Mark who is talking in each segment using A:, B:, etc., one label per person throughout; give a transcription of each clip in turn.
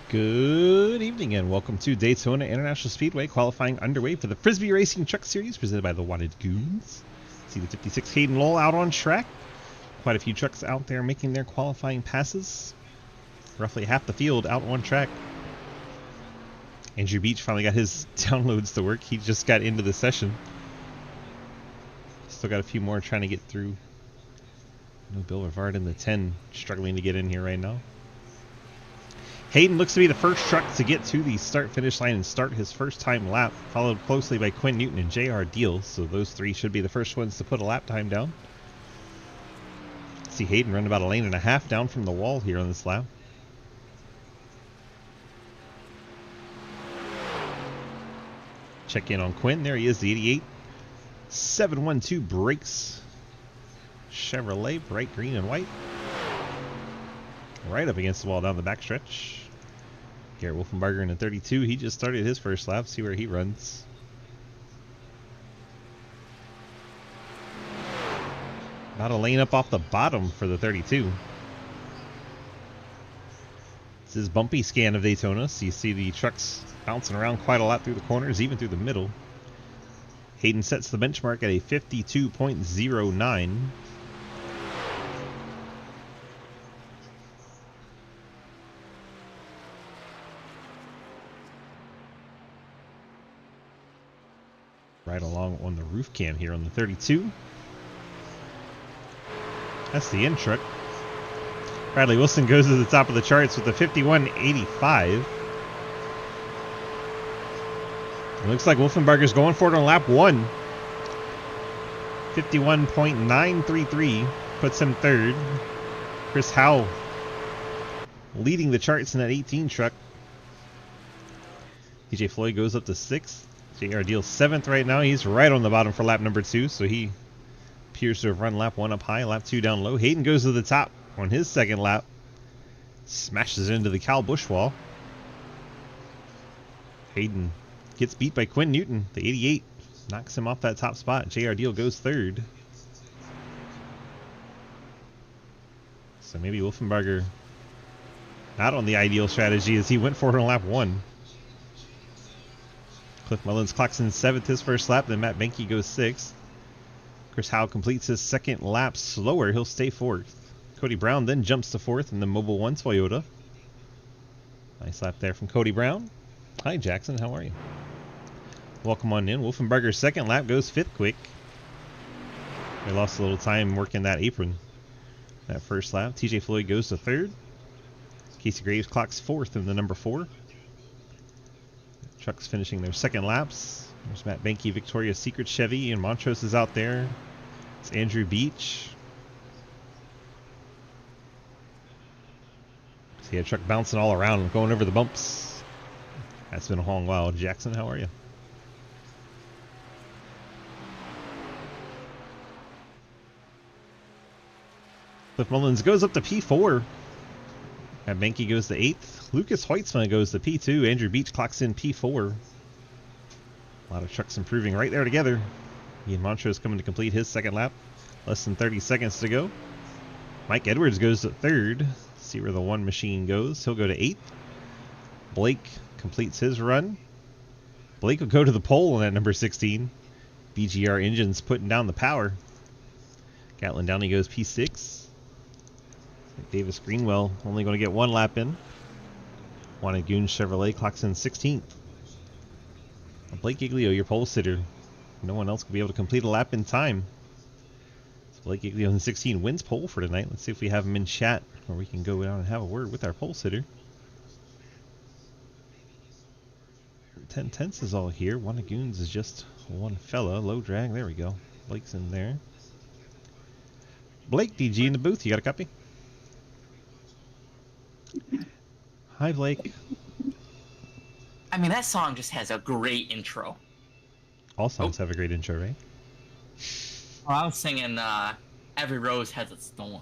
A: Good evening and welcome to Daytona International Speedway qualifying underway for the Frisbie Racing Truck Series presented by the Wanted Goons. See the 56 Hayden Lowell out on track. Quite a few trucks out there making their qualifying passes. Roughly half the field out on track. Andrew Beach finally got his downloads to work. He just got into the session. Still got a few more trying to get through. No Bill Rivard in the 10 struggling to get in here right now. Hayden looks to be the first truck to get to the start-finish line and start his first time lap, followed closely by Quinn Newton and J.R. Deal, so those three should be the first ones to put a lap time down. See Hayden run about a lane and a half down from the wall here on this lap. Check in on Quinn. There he is, the 88. 712 brakes. Chevrolet, bright green and white. Right up against the wall down the backstretch. Garrett Wolfenbarger in the 32. He just started his first lap. See where he runs. About a lane up off the bottom for the 32. This is bumpy scan of Daytona. So you see the trucks bouncing around quite a lot through the corners, even through the middle. Hayden sets the benchmark at a 52.09. Right along on the roof cam here on the 32. That's the end truck. Bradley Wilson goes to the top of the charts with a 51.85. It looks like Wolfenbarger's going for it on lap 1. 51.933 puts him third. Chris Howell leading the charts in that 18 truck. TJ Floyd goes up to 6th. J.R. Deal 7th right now. He's right on the bottom for lap number 2, so he appears to have run lap 1 up high, lap 2 down low. Hayden goes to the top on his second lap. Smashes into the Cal Busch wall. Hayden gets beat by Quinn Newton, the 88. Knocks him off that top spot. J.R. Deal goes third. So maybe Wolfenbarger not on the ideal strategy as he went for it on lap 1. Cliff Mullins clocks in 7th his first lap, then Matt Benke goes 6th. Chris Howell completes his second lap slower. He'll stay 4th. Cody Brown then jumps to 4th in the Mobil 1 Toyota. Nice lap there from Cody Brown. Hi, Jackson. How are you? Welcome on in. Wolfenbarger's second lap goes 5th quick. They lost a little time working that apron that first lap. TJ Floyd goes to 3rd. Casey Graves clocks 4th in the number 4. Trucks finishing their second laps. There's Matt Benke, Victoria's Secret Chevy, and Montrose is out there. It's Andrew Beach. See a truck bouncing all around, going over the bumps. That's been a long while. Jackson, how are you? Cliff Mullins goes up to P4. Matt Benke goes to 8th. Lucas Hoitzman goes to P2. Andrew Beach clocks in P4. A lot of trucks improving right there together. Ian Montrose coming to complete his second lap. Less than 30 seconds to go. Mike Edwards goes to 3rd. See where the one machine goes. He'll go to 8th. Blake completes his run. Blake will go to the pole on that number 16. BGR Engines putting down the power. Gatlin Downey goes P6. Davis Greenwell only going to get 1 lap in. Wanted Goon Chevrolet clocks in 16th. Blake Giglio, your pole sitter. No one else will be able to complete a lap in time. So Blake Giglio in 16 wins pole for tonight. Let's see if we have him in chat, or we can go down and have a word with our pole sitter. 10 tenths is all here. One of Goons is just one fella. Low drag. There we go. Blake's in there. Blake, DG in the booth. You got a copy? Hi, Blake.
B: I mean, that song just has a great intro.
A: All songs have a great intro, right?
B: Oh, I was singing Every Rose Has Its Thorn.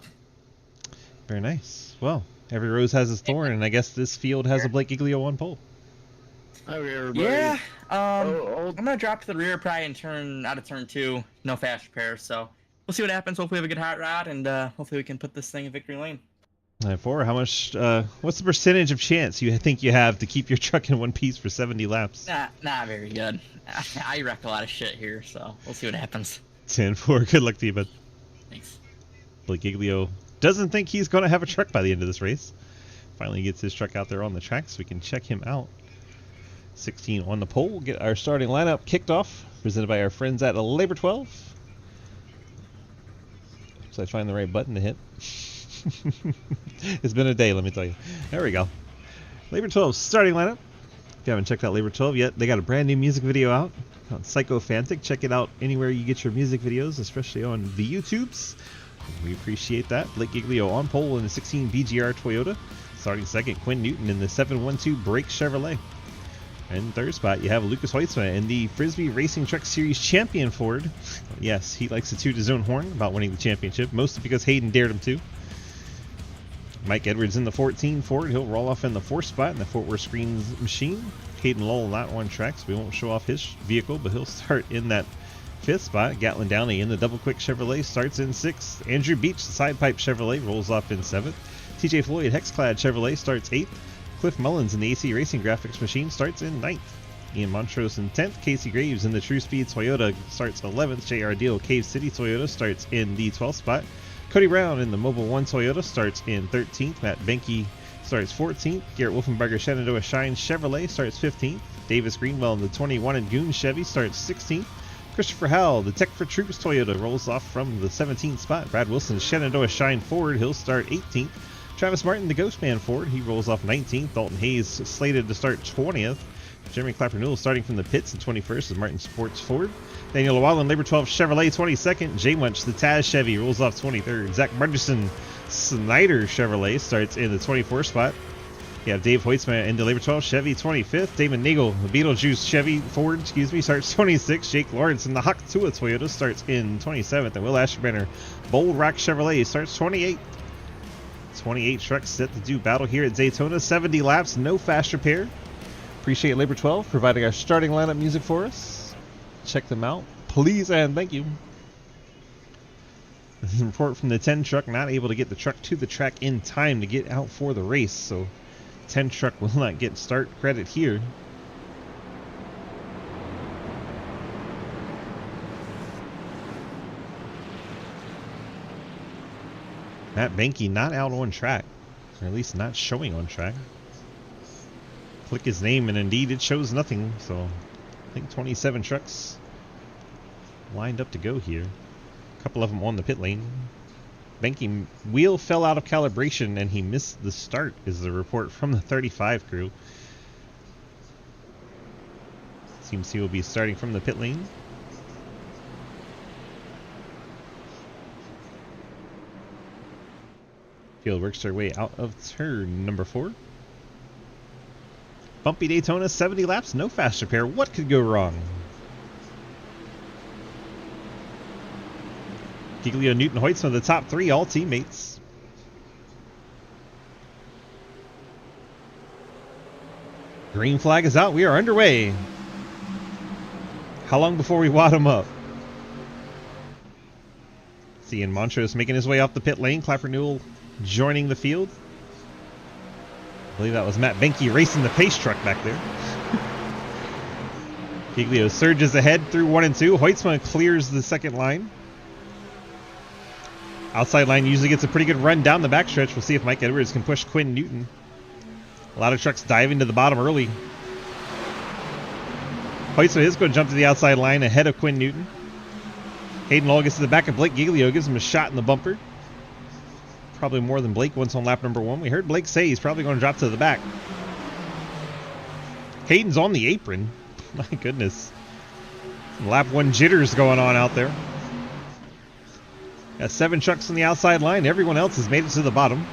A: Very nice. Well, every rose has its thorn, and I guess this field has a Blake Giglio on pole.
C: Hi, everybody.
B: Yeah, I'm going to drop to the rear probably and turn out of turn 2. No fast repair, so we'll see what happens. Hopefully we have a good hot rod, and hopefully we can put this thing in victory lane.
A: 4. How much? What's the percentage of chance you think you have to keep your truck in one piece for 70 laps?
B: Not very good. I wreck a lot of shit here, so we'll see what happens.
A: 10-4. Good luck to you, bud.
B: Thanks.
A: Blake Giglio doesn't think he's going to have a truck by the end of this race. Finally gets his truck out there on the track so we can check him out. 16 on the pole. Get our starting lineup kicked off. Presented by our friends at Labor 12. So I find the right button to hit. It's been a day, let me tell you. There we go. Labor 12 starting lineup. If you haven't checked out Labor 12 yet, they got a brand new music video out on Psychophantic. Check it out anywhere you get your music videos, especially on the YouTubes. We appreciate that. Blake Giglio on pole in the 16 BGR Toyota. Starting second, Quinn Newton in the 712 Brake Chevrolet. And third spot, you have Lucas Hoytsma in the Frisbie Racing Truck Series champion Ford. Yes, he likes to toot his own horn about winning the championship, mostly because Hayden dared him to. Mike Edwards in the 14 Ford. He'll roll off in the 4th spot in the Fort Worth Screens machine. Hayden Lowell not on track, so we won't show off his vehicle, but he'll start in that 5th spot. Gatlin Downey in the Double Quick Chevrolet starts in 6th. Andrew Beach, the Side Pipe Chevrolet, rolls off in 7th. TJ Floyd, Hexclad Chevrolet, starts 8th. Cliff Mullins in the AC Racing Graphics machine starts in 9th. Ian Montrose in 10th. Casey Graves in the True Speed Toyota starts 11th. J.R. Deal Cave City Toyota starts in the 12th spot. Cody Brown in the Mobile 1 Toyota starts in 13th. Matt Benke starts 14th. Garrett Wolfenberger Shenandoah Shine Chevrolet starts 15th. Davis Greenwell in the 21 and Goon Chevy starts 16th. Christopher Howell, the Tech for Troops Toyota, rolls off from the 17th spot. Brad Wilson Shenandoah Shine Ford, he'll start 18th. Travis Martin, the Ghostman Ford, he rolls off 19th. Dalton Hayes slated to start 20th. Jeremy Clapper Newell starting from the pits in 21st is Martin Sports Ford. Daniel Llewellyn, Labor 12 Chevrolet, 22nd. Jay Munch, the Taz Chevy, rolls off 23rd. Zach Martinson, Snyder Chevrolet, starts in the 24th spot. You have Dave Hoytsma in the Labor 12 Chevy, 25th. Damon Nagel, the Beetlejuice Chevy Ford, starts 26th. Jake Lawrence in the Hakutua Toyota starts in 27th. And Will Ashburner, Bold Rock Chevrolet, starts 28th. 28 trucks set to do battle here at Daytona. 70 laps, no fast repair. Appreciate Labor 12 providing our starting lineup music for us. Check them out, please and thank you. This is a report from the 10 truck, not able to get the truck to the track in time to get out for the race, so 10 truck will not get start credit here. Matt Benke not out on track, or at least not showing on track. Click his name and indeed it shows nothing, so I think 27 trucks lined up to go here. A couple of them on the pit lane. Benke wheel fell out of calibration and he missed the start is the report from the 35 crew. Seems he will be starting from the pit lane. Field works their way out of turn number 4. Bumpy Daytona, 70 laps, no fast repair. What could go wrong? Giglio, Newton, Hoytsma, the top 3, all teammates. Green flag is out. We are underway. How long before we wad them up? Seeing Montrose making his way off the pit lane. Clapper Newell joining the field. I believe that was Matt Benke racing the pace truck back there. Giglio surges ahead through 1 and 2. Hoytsma clears the second line. Outside line usually gets a pretty good run down the backstretch. We'll see if Mike Edwards can push Quinn Newton. A lot of trucks diving to the bottom early. Hoytsma is going to jump to the outside line ahead of Quinn Newton. Hayden Lowell gets to the back of Blake Giglio, gives him a shot in the bumper. Probably more than Blake once on lap number 1. We heard Blake say he's probably going to drop to the back. Hayden's on the apron. My goodness. Some lap 1 jitters going on out there. Got 7 trucks on the outside line. Everyone else has made it to the bottom.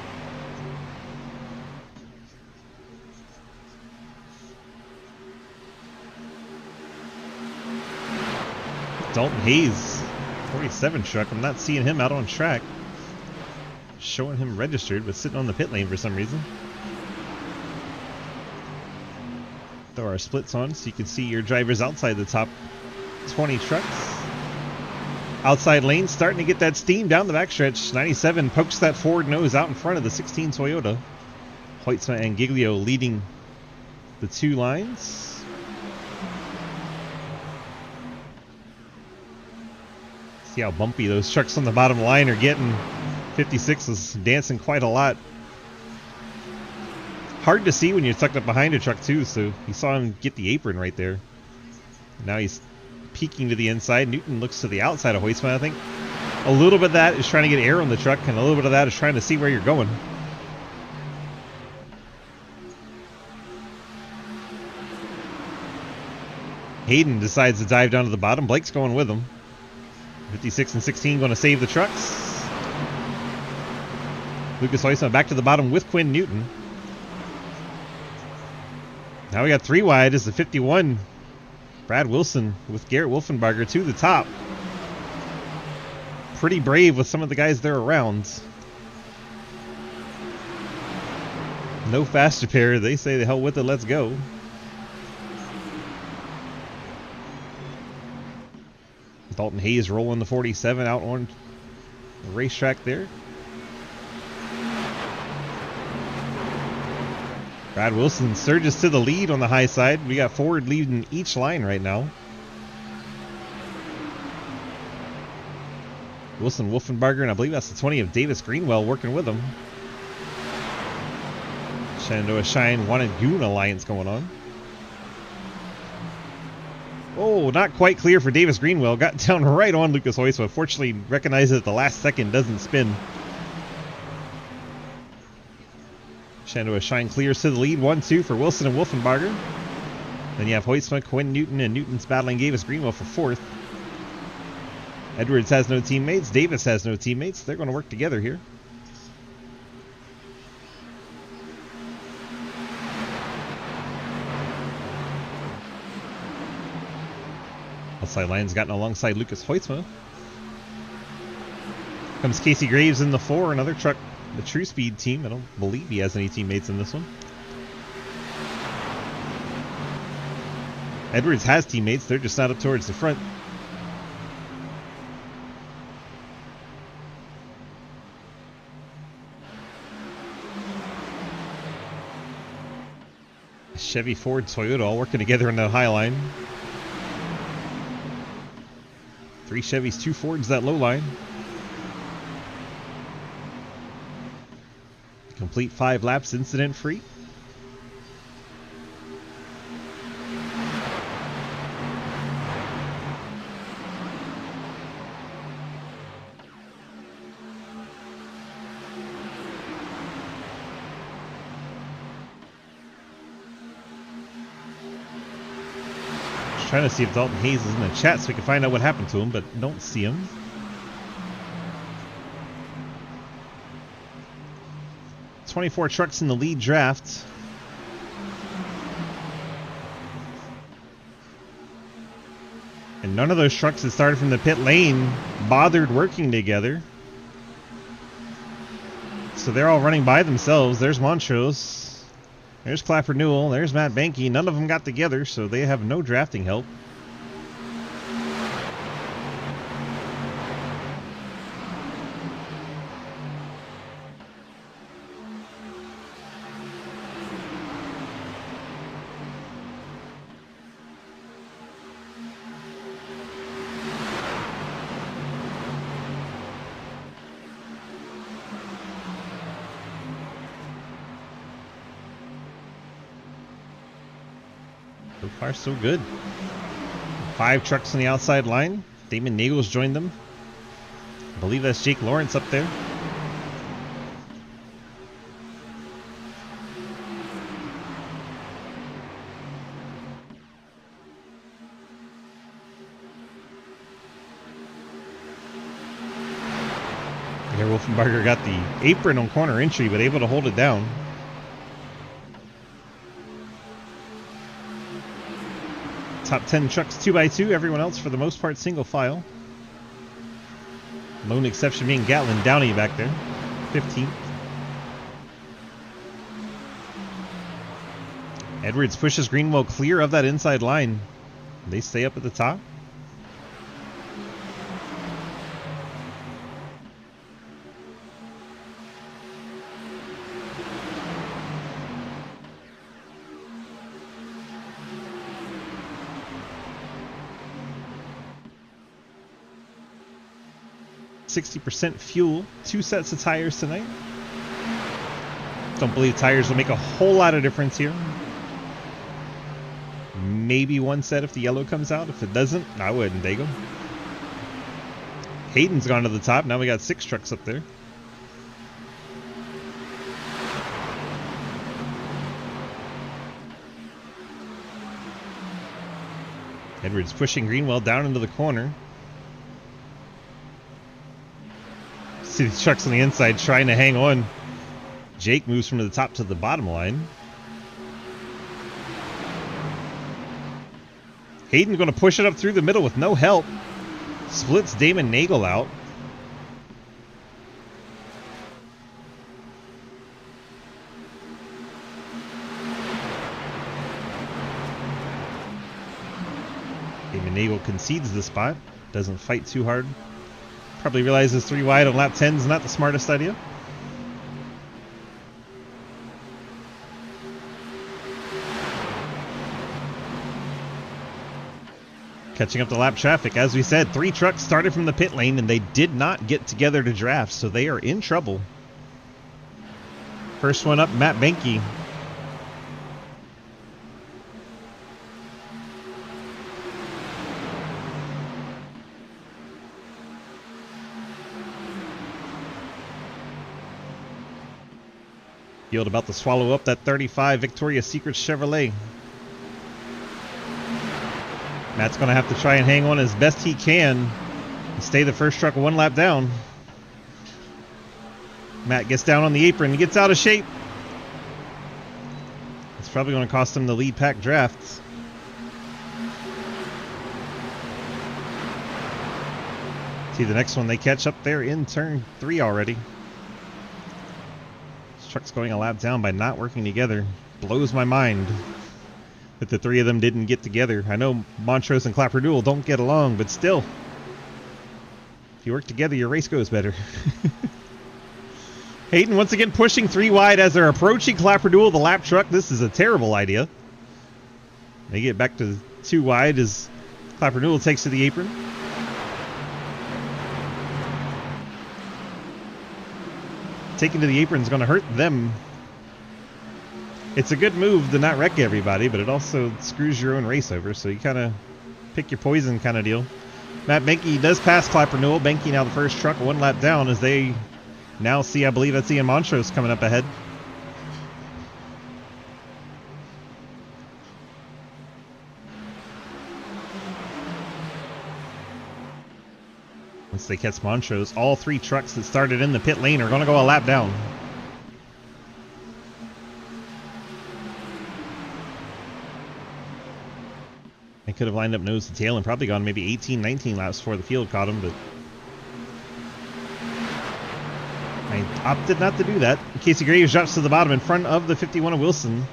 A: Dalton Hayes, 47 truck. I'm not seeing him out on track. Showing him registered, but sitting on the pit lane for some reason. Throw our splits on so you can see your drivers outside the top 20 trucks. Outside lane starting to get that steam down the backstretch. 97 pokes that forward nose out in front of the 16 Toyota. Hoytsma and Giglio leading the two lines. See how bumpy those trucks on the bottom line are getting. 56 is dancing quite a lot. Hard to see when you're tucked up behind a truck too, so you saw him get the apron right there. Now he's peeking to the inside. Newton looks to the outside of Hoytsma. I think a little bit of that is trying to get air on the truck, and a little bit of that is trying to see where you're going. Hayden decides to dive down to the bottom. Blake's going with him. 56 and 16 going to save the trucks. Lucas Hoytsma back to the bottom with Quinn Newton. Now we got 3 wide as the 51. Brad Wilson with Garrett Wolfenbarger to the top. Pretty brave with some of the guys there around. No faster pair. They say the hell with it, let's go. Dalton Hayes rolling the 47 out on the racetrack there. Brad Wilson surges to the lead on the high side. We got forward leading each line right now. Wilson, Wolfenbarger, and I believe that's the 20 of Davis Greenwell working with him. Shenandoah Shine Wanted Goon Alliance going on. Oh, not quite clear for Davis Greenwell. Got down right on Lucas Hoytsma. Fortunately, recognizes at the last second, doesn't spin. Shenandoah Shine clears to the lead. 1-2 for Wilson and Wolfenbarger. Then you have Hoytsma, Quinn Newton, and Newton's battling Davis Greenwell for 4th. Edwards has no teammates. Davis has no teammates. They're going to work together here. Outside line's gotten alongside Lucas Hoytsma. Comes Casey Graves in the 4, another truck, the True Speed team. I don't believe he has any teammates in this one. Edwards has teammates, they're just not up towards the front. Chevy, Ford, Toyota all working together in the high line. 3 Chevys, 2 Fords, that low line. Complete 5 laps incident free. Trying to see if Dalton Hayes is in the chat so we can find out what happened to him, but don't see him. "24 trucks in the lead draft. And none of those trucks that started from the pit lane bothered working together. So they're all running by themselves. There's Montrose. There's Clapper Newell. There's Matt Banky. None of them got together, so they have no drafting help. So far, so good. 5 trucks on the outside line. Damon Nagels joined them. I believe that's Jake Lawrence up there. Here, Wolfenbarger got the apron on corner entry, but able to hold it down. Top 10 trucks 2x2, everyone else for the most part single file. Lone exception being Gatlin Downey back there, 15th. Edwards pushes Greenwell clear of that inside line. They stay up at the top. 60% fuel. 2 sets of tires tonight. Don't believe tires will make a whole lot of difference here. Maybe 1 set if the yellow comes out. If it doesn't, I wouldn't. There you go. Hayden's gone to the top. Now we got 6 trucks up there. Edwards pushing Greenwell down into the corner. See the trucks on the inside trying to hang on. Jake moves from the top to the bottom line. Hayden going to push it up through the middle with no help. Splits Damon Nagel out. Damon Nagel concedes the spot. Doesn't fight too hard. Probably realizes 3 wide on lap 10 is not the smartest idea. Catching up to lap traffic. As we said, 3 trucks started from the pit lane and they did not get together to draft, so they are in trouble. First one up, Matt Benke. Field about to swallow up that 35 Victoria's Secret Chevrolet. Matt's going to have to try and hang on as best he can and stay the first truck 1 lap down. Matt gets down on the apron and gets out of shape. It's probably going to cost him the lead pack draft. See the next one they catch up there in turn 3 already. This truck's going a lap down by not working together. Blows my mind that the 3 of them didn't get together. I know Montrose and Clapperdoodle don't get along, but still, if you work together, your race goes better. Hayden once again pushing 3 wide as they're approaching Clapperdoodle, the lap truck. This is a terrible idea. They get back to 2 wide as Clapperdoodle takes to the apron. Taking to the apron is going to hurt them. It's a good move to not wreck everybody, but it also screws your own race over, so you kind of pick your poison kind of deal. Matt Benke does pass Clapperdoodle. Benke now the first truck 1 lap down as they now see, I believe that's Ian Montrose coming up ahead. Once they catch Montrose, all 3 trucks that started in the pit lane are going to go a lap down. They could have lined up nose to tail and probably gone maybe 18, 19 laps before the field caught him, but I opted not to do that. Casey Graves drops to the bottom in front of the 51 of Wilson.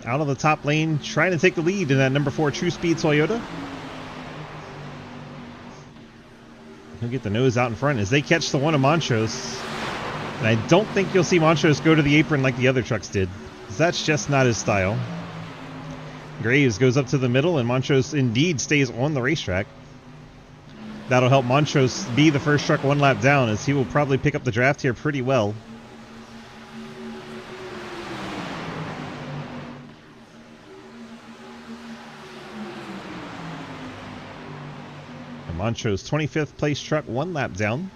A: Out of the top lane, trying to take the lead in that number 4 True Speed Toyota. He'll get the nose out in front as they catch the 1 of Montrose. And I don't think you'll see Montrose go to the apron like the other trucks did, because that's just not his style. Graves goes up to the middle, and Montrose indeed stays on the racetrack. That'll help Montrose be the first truck 1 lap down, as he will probably pick up the draft here pretty well. And Montrose 25th place truck 1 lap down.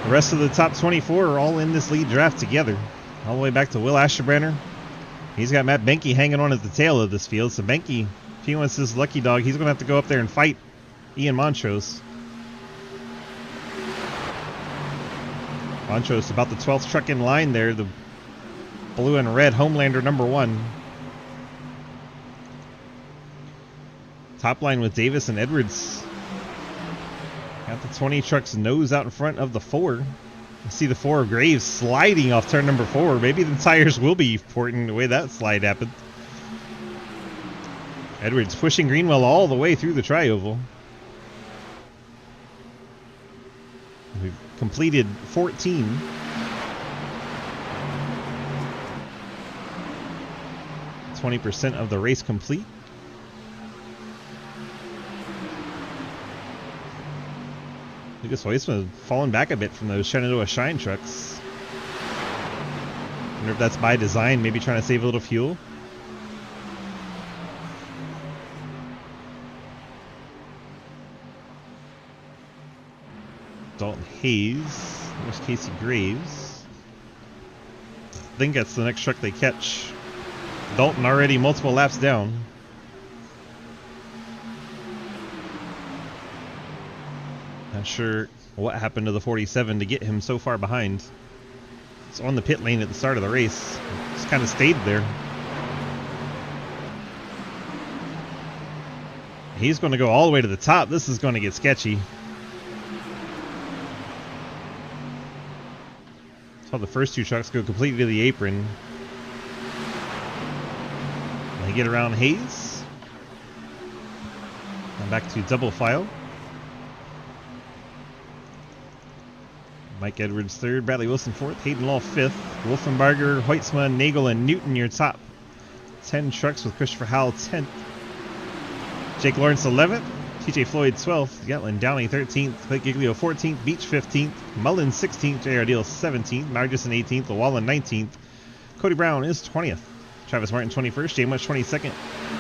A: The rest of the top 24 are all in this lead draft together. All the way back to Will Asherbrenner. He's got Matt Benke hanging on at the tail of this field. So Benke, if he wants this lucky dog, he's going to have to go up there and fight Ian Montrose. Montrose about the 12th truck in line there. The blue and red Homelander number 1. Top line with Davis and Edwards. Got the 20 truck's nose out in front of the 4. You see the 4 of Graves sliding off turn number 4. Maybe the tires will be important the way that slide happened. Edwards pushing Greenwell all the way through the tri-oval. We've completed 14. .20% of the race complete. Lucas Hoisman falling back a bit from those Shenandoah Shine trucks. Wonder if that's by design, maybe trying to save a little fuel. Dalton Hayes. There's Casey Graves. I think that's the next truck they catch. Dalton already multiple laps down. Not sure what happened to the 47 to get him so far behind. It's on the pit lane at the start of the race. Just kind of stayed there. He's going to go all the way to the top. This is going to get sketchy. Saw the first two trucks go completely to the apron. They get around Hayes. And back to double file. Mike Edwards third, Bradley Wilson fourth, Hayden Law fifth, Wolfenbarger, Hoitzma, Nagel, and Newton your top 10 trucks with Christopher Howell 10th. Jake Lawrence 11th, TJ Floyd 12th, Gatlin Downey 13th, Clay Giglio 14th, Beach 15th, Mullins 16th, J.R. Deal 17th, Marguson 18th, Llewellyn 19th, Cody Brown is 20th, Travis Martin 21st, Jay Much 22nd,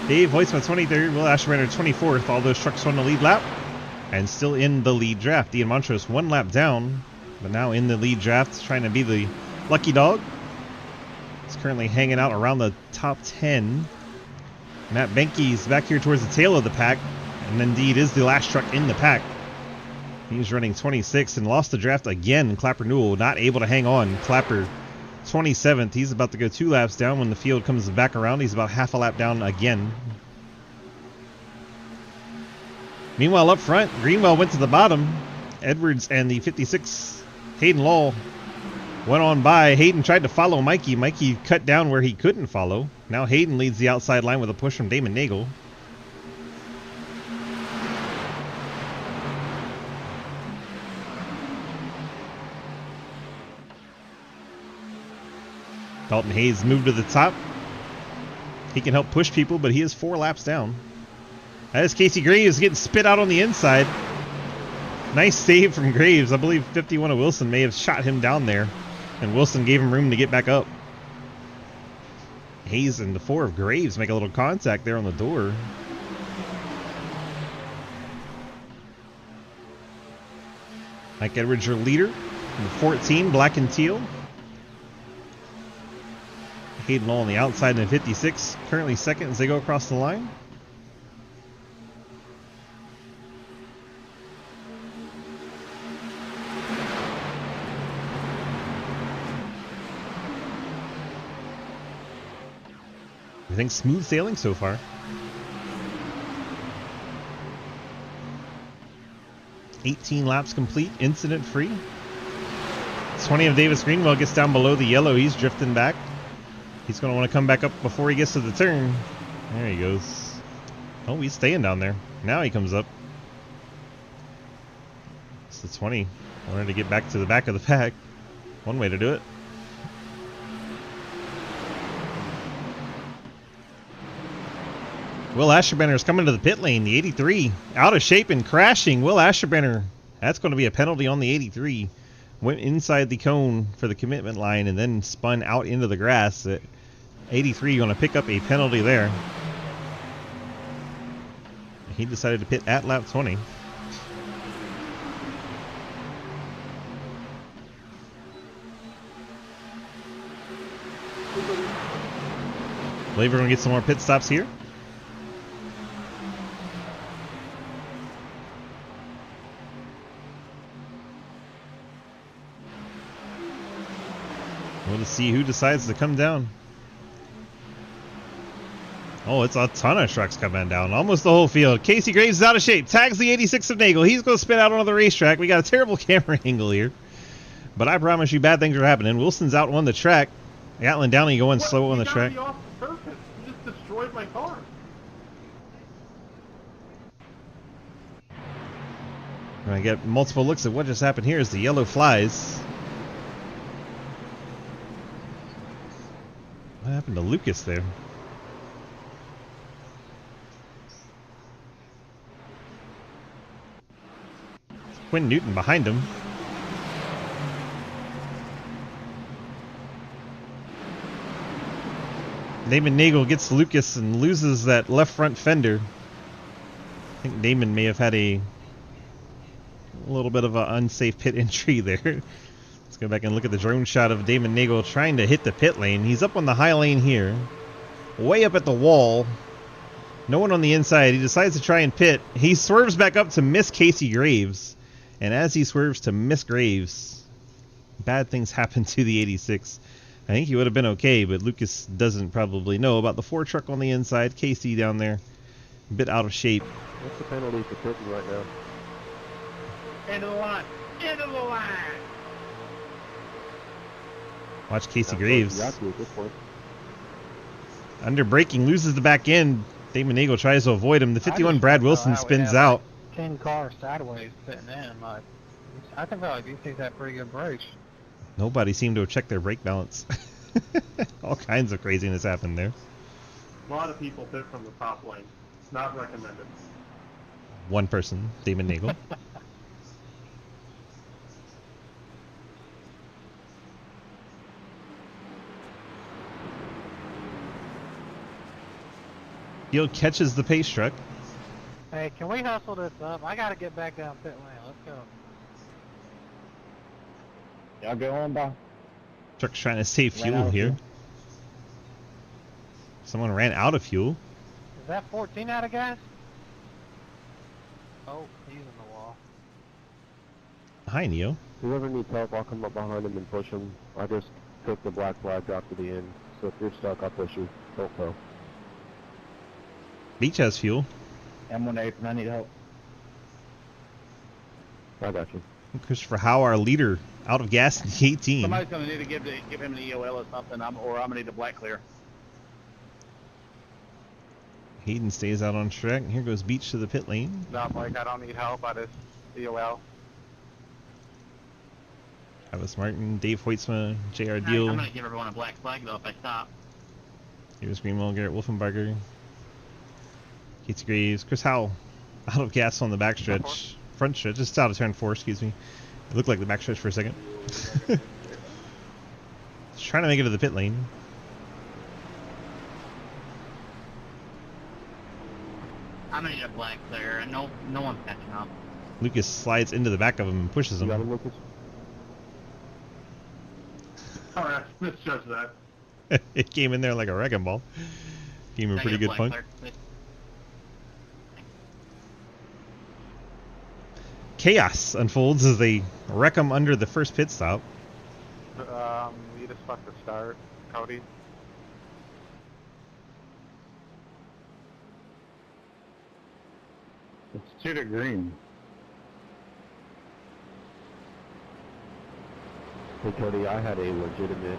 A: Dave Hoitzma 23rd, Will Ashburner 24th, all those trucks on the lead lap, and still in the lead draft. Ian Montrose 1 lap down, but now in the lead draft, trying to be the lucky dog. He's currently hanging out around the top 10. Matt Benke's back here towards the tail of the pack, and indeed is the last truck in the pack. He's running 26th and lost the draft again. Clapper Newell not able to hang on. Clapper 27th. He's about to go 2 laps down when the field comes back around. He's about half a lap down again. Meanwhile, up front, Greenwell went to the bottom. Edwards and the 56 Hayden Law went on by. Hayden tried to follow Mikey. Mikey cut down where he couldn't follow. Now Hayden leads the outside line with a push from Damon Nagel. Dalton Hayes moved to the top. He can help push people, but he is 4 laps down. That is Casey Graves getting spit out on the inside. Nice save from Graves. I believe 51 of Wilson may have shot him down there, and Wilson gave him room to get back up. Hayes and the 4 of Graves make a little contact there on the door. Mike Edwards, your leader. Number 14, black and teal. Hayden Law on the outside in 56, currently second as they go across the line. Everything's smooth sailing so far. $18 laps complete, incident free. 20 of Davis Greenwell gets down below the yellow. He's drifting back. He's going to want to come back up before he gets to the turn. There he goes. Oh, he's staying down there. Now he comes up. It's the 20. Wanted to get back to the back of the pack. One way to do it. Will Asherbanner is coming to the pit lane. The 83 out of shape and crashing. Will Asherbanner. That's going to be a penalty on the 83. Went inside the cone for the commitment line and then spun out into the grass. 83 going to pick up a penalty there. He decided to pit at lap 20. I believe we're going to get some more pit stops here. We'll see who decides to come down. Oh, it's a ton of trucks coming down. Almost the whole field. Casey Graves is out of shape. Tags the 86 of Nagel. He's going to spin out onto the racetrack. We got a terrible camera angle here. But I promise you bad things are happening. Wilson's out on the track. Gatlin Downey going slow on the track.
C: Off purpose. You just destroyed my car.
A: I get multiple looks at what just happened here as the yellow flies. What happened to Lucas there? Quinn Newton behind him. Damon Nagel gets Lucas and loses that left front fender. I think Damon may have had a little bit of an unsafe pit entry there. Let's go back and look at the drone shot of Damon Nagel trying to hit the pit lane. He's up on the high lane here, way up at the wall. No one on the inside. He decides to try and pit. He swerves back up to miss Casey Graves. And as he swerves to miss Graves, bad things happen to the 86. I think he would have been okay, but Lucas doesn't probably know about the 4 truck on the inside. Casey down there, a bit out of shape.
D: What's the penalty for pitting right now?
C: End of the line. End of the line.
A: Watch Casey Graves.
D: At this point.
A: Under braking, loses the back end. Damon Nagel tries to avoid him. The 51 Brad Wilson spins out.
E: 10 cars sideways sitting in. Like, I can feel like these things have pretty good brakes.
A: Nobody seemed to have checked their brake balance. All kinds of craziness happened there.
C: A lot of people pit from the top lane. It's not recommended.
A: One person, Damon Nagel. Field catches the pace truck.
E: Hey, can we hustle this up? I gotta get back down pit lane. Let's go.
B: Y'all go on by.
A: Truck's trying to save fuel here. Someone ran out of fuel.
E: Is that 14 out of gas? Oh, he's in the wall.
A: Hi, Neo.
D: Whoever needs help, I'll come up behind him and push him. I just took the black flag, dropped to the end. So if you're stuck, I'll push you. Don't go.
A: Beach has fuel.
B: I'm 1-8 and I need help.
D: I got you.
A: Christopher Howe, our leader, out of gas in the 18.
B: Somebody's gonna need to give him an EOL or something, or I'm gonna need a black clear.
A: Hayden stays out on track. Here goes Beach to the pit lane.
E: No, Mike, I don't need help. I just EOL.
A: Travis Martin, Dave Hoitzma, J.R.
B: I'm
A: Deal.
B: gonna give everyone a black flag though if I stop.
A: Here's Greenwell, Garrett Wolfenbarger, Casey Graves, Chris Howell, out of gas on the backstretch. Front stretch, just out of turn 4, excuse me. It looked like the backstretch for a second. Just trying to make it to the pit lane.
B: I'm gonna need a black clear, and no one's catching up.
A: Lucas slides into the back of him and pushes
D: You got
A: him.
D: him, Lucas?
C: Alright, misjudge that.
A: It came in there like a wrecking ball. Gave him a pretty good punt. Chaos unfolds as they wreck him under the first pit stop.
E: You just fucked the start, Cody.
B: It's 2 to green.
D: Hey Cody, I had a legitimate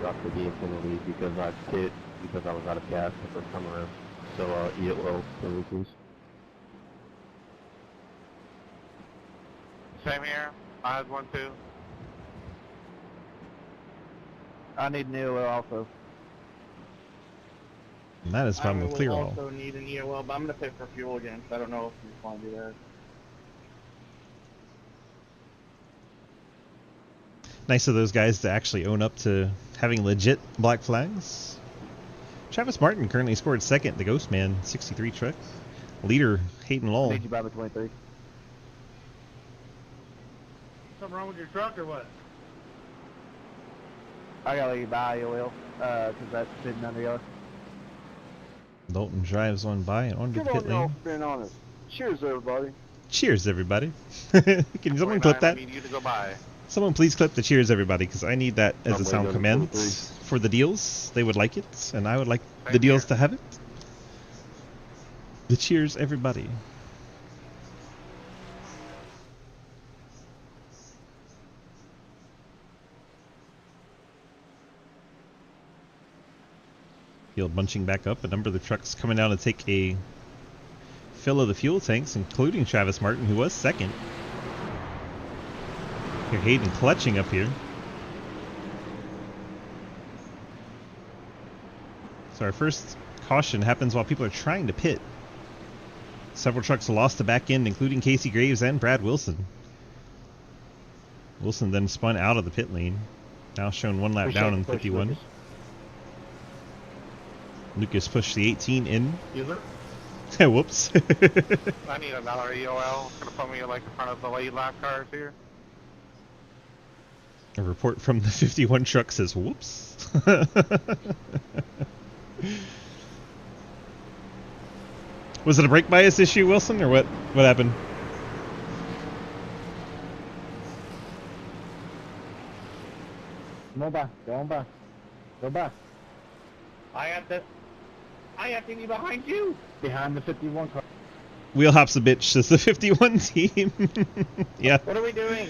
D: drop the game penalty because I pit because I was out of gas the first time around. So EOL for Lucas.
E: Same here. I had one too. I need an EOL also.
A: And that is from the clear
B: I
A: all.
B: will also need an EOL, but I'm gonna pay for fuel again, so I don't know if you want to do that.
A: Nice of those guys to actually own up to having legit black flags. Travis Martin currently scored second, the Ghost Man 63 truck. Leader Hayden Lull.
D: Need you by the 23.
C: Something wrong with your truck or what?
E: I gotta let you buy EOL, cause that's sitting under yours.
A: Dalton drives on by and onto the pit lane.
E: being honest. Cheers, everybody.
A: Cheers, everybody. Can someone clip that?
E: I need you to go by.
A: Someone please clip the cheers, everybody, because I need that as
D: I'm
A: a sound
D: waiting on
A: command
D: 23.
A: for the deals. They would like it, and I would like the
E: Same
A: deals
E: here.
A: to have it. The cheers, everybody. Field bunching back up. A number of the trucks coming down to take a fill of the fuel tanks, including Travis Martin, who was second. Here, Hayden clutching up here. So our first caution happens while people are trying to pit. Several trucks lost the back end, including Casey Graves and Brad Wilson. Wilson then spun out of the pit lane. Now shown 1 lap down in 51. Lucas pushed the 18 in.
C: User?
A: Whoops.
E: I need another EOL. Gonna put me like in front of the late lap cars here.
A: A report from the 51 truck says, whoops. Was it a brake bias issue, Wilson, or what? What happened?
D: Go back, go back, go back.
E: I have to be behind you.
D: Behind the 51 car.
A: Wheelhops a bitch, says the 51 team. Yeah,
E: What are we doing?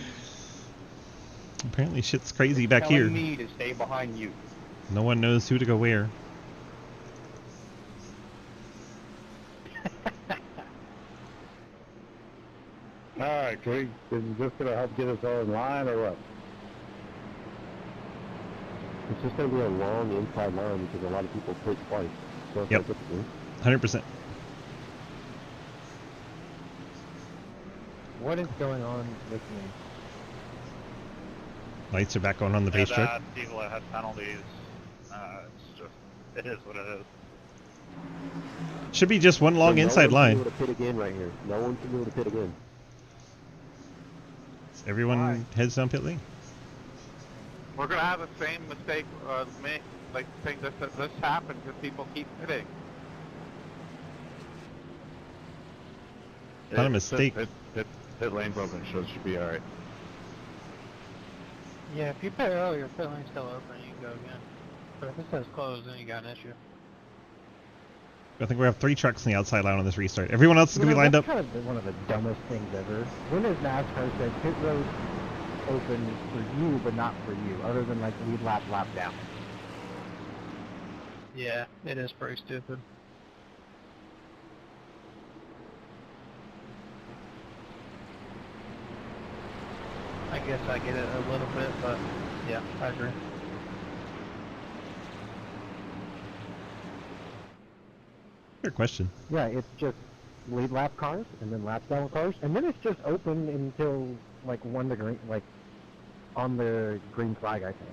A: apparently shit's crazy back here.
E: Telling me to stay behind you.
A: No one knows who to go where.
D: Alright, Craig, is this going to help get us all in line or what? It's just going to be a long inside line because a lot of people pit twice. So
A: Yep. 100%.
D: What is going on with me?
A: Lights are back on the base truck.
F: People that had penalties. It's just, it is what it is.
A: Should be just one long inside line.
D: No one can be able to pit again right here. No one can be able to pit again.
A: Everyone heads down pit lane.
E: We're gonna have the same mistake, like thing this happened because people keep pitting.
A: Not a mistake.
F: Pit lane open, so it should be alright.
E: Yeah, if you pit earlier, pit lane's still open, you can go again. But if it says closed, then you got an issue.
A: I think we have 3 trucks on the outside line on this restart. Everyone else is going to be lined up.
D: That's kind of one of the dumbest things ever. When has NASCAR said pit road open for you, but not for you, other than like lead lap down?
E: Yeah, it is pretty stupid. I guess I get it a little bit, but yeah, I agree.
A: Fair question.
D: Yeah, it's just lead lap cars and then lap down cars, and then it's just open until like the green, like on the green flag, I think.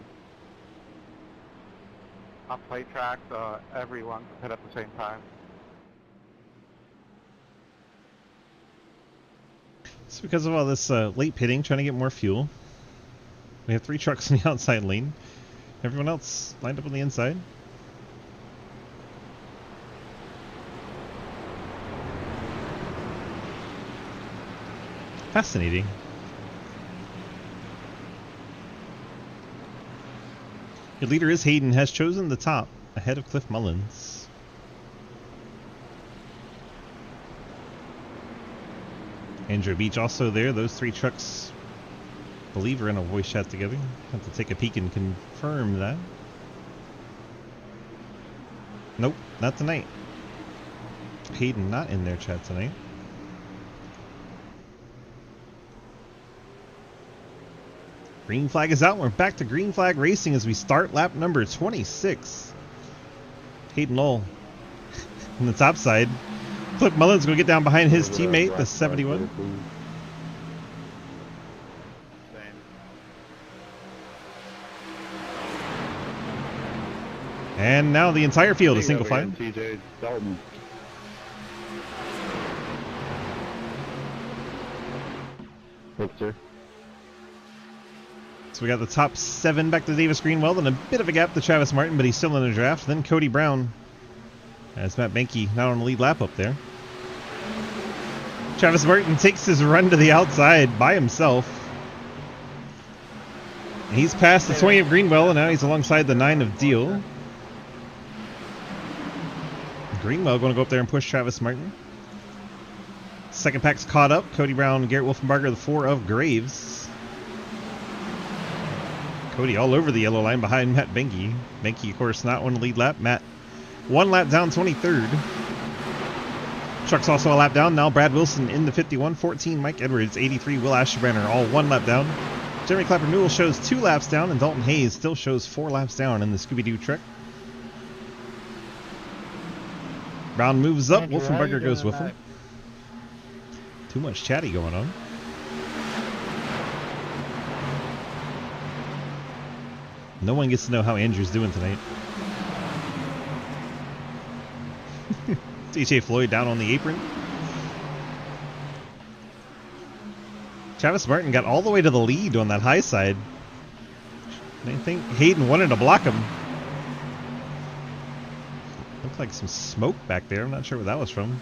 E: On play tracks, everyone can pit at the same time.
A: It's because of all this late pitting, trying to get more fuel. We have 3 trucks in the outside lane. Everyone else lined up on the inside. Fascinating. Your leader is Hayden, has chosen the top ahead of Cliff Mullins. Andrew Beach also there. Those 3 trucks, I believe, are in a voice chat together. Have to take a peek and confirm that. Nope, not tonight. Hayden not in their chat tonight. Green flag is out. We're back to green flag racing as we start lap number 26. Hayden Lowell on the top side. Cliff Mullins going to get down behind his teammate, the 71. And now the entire field is single file.
F: TJ Dalton.
D: Picture.
A: So we got the top 7 back to Davis Greenwell, and a bit of a gap to Travis Martin, but he's still in the draft. Then Cody Brown, as Matt Benke not on the lead lap up there. Travis Martin takes his run to the outside by himself. He's past the 20 of Greenwell, and now he's alongside the 9 of Deal. Greenwell going to go up there and push Travis Martin. Second pack's caught up. Cody Brown, Garrett Wolfenbarger, the 4 of Graves. Cody all over the yellow line behind Matt Benke. Benke, of course, not on the lead lap. Matt 1 lap down, 23rd. Truck's also a lap down. Now Brad Wilson in the 51. 14, Mike Edwards. 83, Will Ashbrenner, all 1 lap down. Jeremy Clapper Newell shows 2 laps down, and Dalton Hayes still shows 4 laps down in the Scooby-Doo truck. Brown moves up.
E: Andrew,
A: Wolfenbarger goes with him.
E: tonight?
A: Too much chatty going on. No one gets to know how Andrew's doing tonight. DJ Floyd down on the apron. Travis Martin got all the way to the lead on that high side. And I think Hayden wanted to block him. Looked like some smoke back there. I'm not sure where that was from.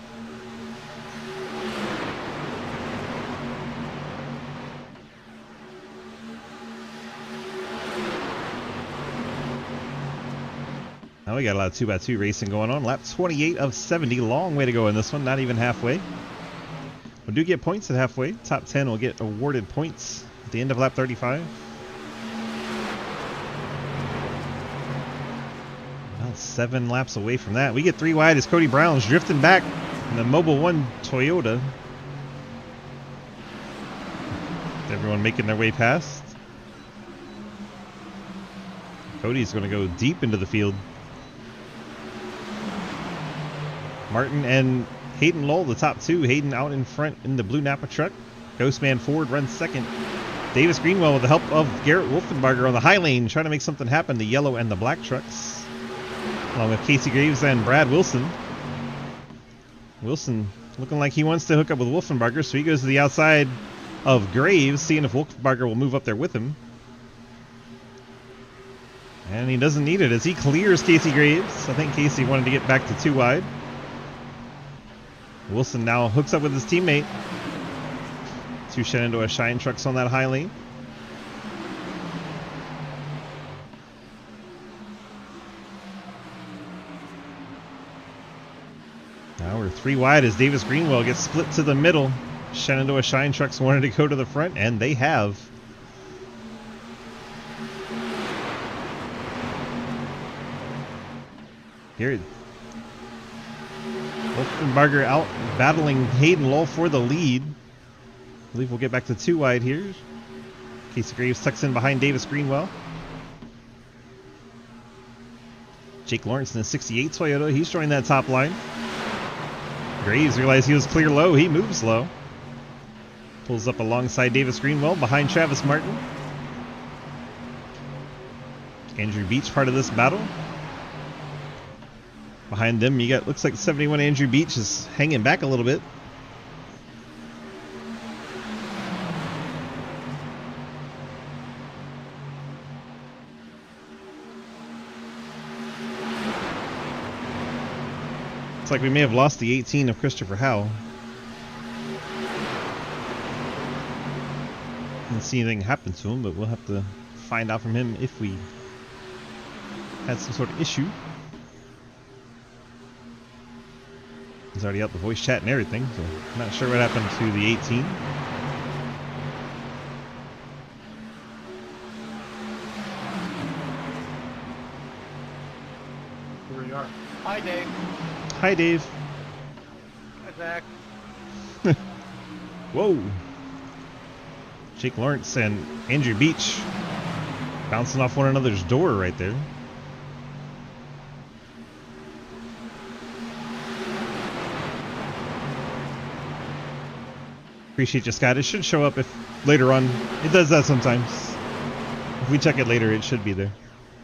A: Now we got a lot of 2x2 racing going on. Lap 28 of 70. Long way to go in this one. Not even halfway. We do get points at halfway. Top 10 will get awarded points at the end of lap 35. Well, 7 laps away from that. We get 3 wide as Cody Brown's drifting back in the Mobil 1 Toyota. Everyone making their way past. Cody's going to go deep into the field. Martin and Hayden Lowell, the top 2. Hayden out in front in the blue Napa truck. Ghostman Ford runs second. Davis Greenwell with the help of Garrett Wolfenbarger on the high lane trying to make something happen. The yellow and the black trucks. Along with Casey Graves and Brad Wilson. Wilson looking like he wants to hook up with Wolfenbarger, so he goes to the outside of Graves, seeing if Wolfenbarger will move up there with him. And he doesn't need it as he clears Casey Graves. I think Casey wanted to get back to 2 wide. Wilson now hooks up with his teammate. 2 Shenandoah Shine trucks on that high lane. Now we're 3 wide as Davis Greenwell gets split to the middle. Shenandoah Shine trucks wanted to go to the front, and they have. Here, Wolfenbarger out battling Hayden Lowell for the lead. I believe we'll get back to 2 wide here. Casey Graves tucks in behind Davis Greenwell. Jake Lawrence in the 68 Toyota. He's joined that top line. Graves realized he was clear low. He moves low. Pulls up alongside Davis Greenwell behind Travis Martin. Andrew Beach part of this battle. Behind them, you got, looks like 71 Andrew Beach is hanging back a little bit. Looks like we may have lost the 18 of Christopher Howe. Didn't see anything happen to him, but we'll have to find out from him if we had some sort of issue. He's already out the voice chat and everything, so I'm not sure what happened to the 18.
C: Here we are.
E: Hi, Dave.
A: Hi, Dave.
E: Hi, Zach.
A: Whoa. Jake Lawrence and Andrew Beach bouncing off one another's door right there. Appreciate you, Scott. It should show up if later on. It does that sometimes. If we check it later, it should be there.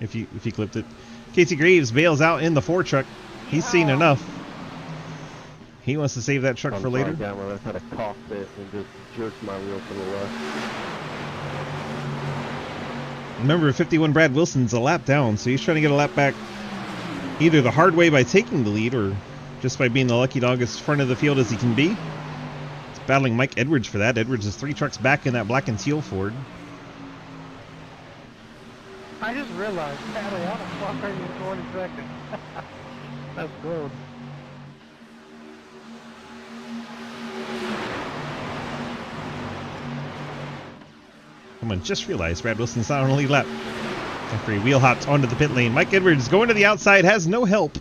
A: If you clipped it. Casey Graves bails out in the 4 truck. He's seen enough. He wants to save that truck for later.
D: Down where I had to cough it and just jerk my wheel to the left.
A: Remember, 51 Brad Wilson's a lap down, so he's trying to get a lap back either the hard way by taking the lead or just by being the lucky dog as front of the field as he can be. Battling Mike Edwards for that. Edwards is 3 trucks back in that black and teal Ford.
D: I just realized, Natalie, how the fuck are you 22nd? That's good.
A: Come on, just realized Brad Wilson's not on the lead lap. After he wheel hopped onto the pit lane. Mike Edwards going to the outside, has no help.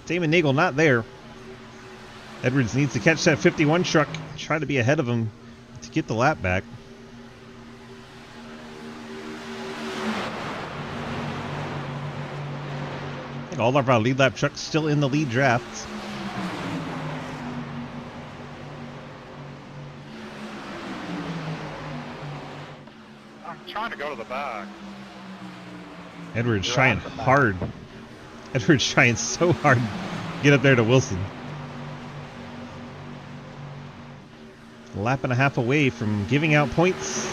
A: Damon Nagel not there. Edwards needs to catch that 51 truck, try to be ahead of him to get the lap back. I think all of our lead lap trucks still in the lead draft.
F: I'm trying to go to the back.
A: Edwards
F: You're
A: trying
F: out the back.
A: hard. Edwards trying so hard to get up there to Wilson. A lap and a half away from giving out points.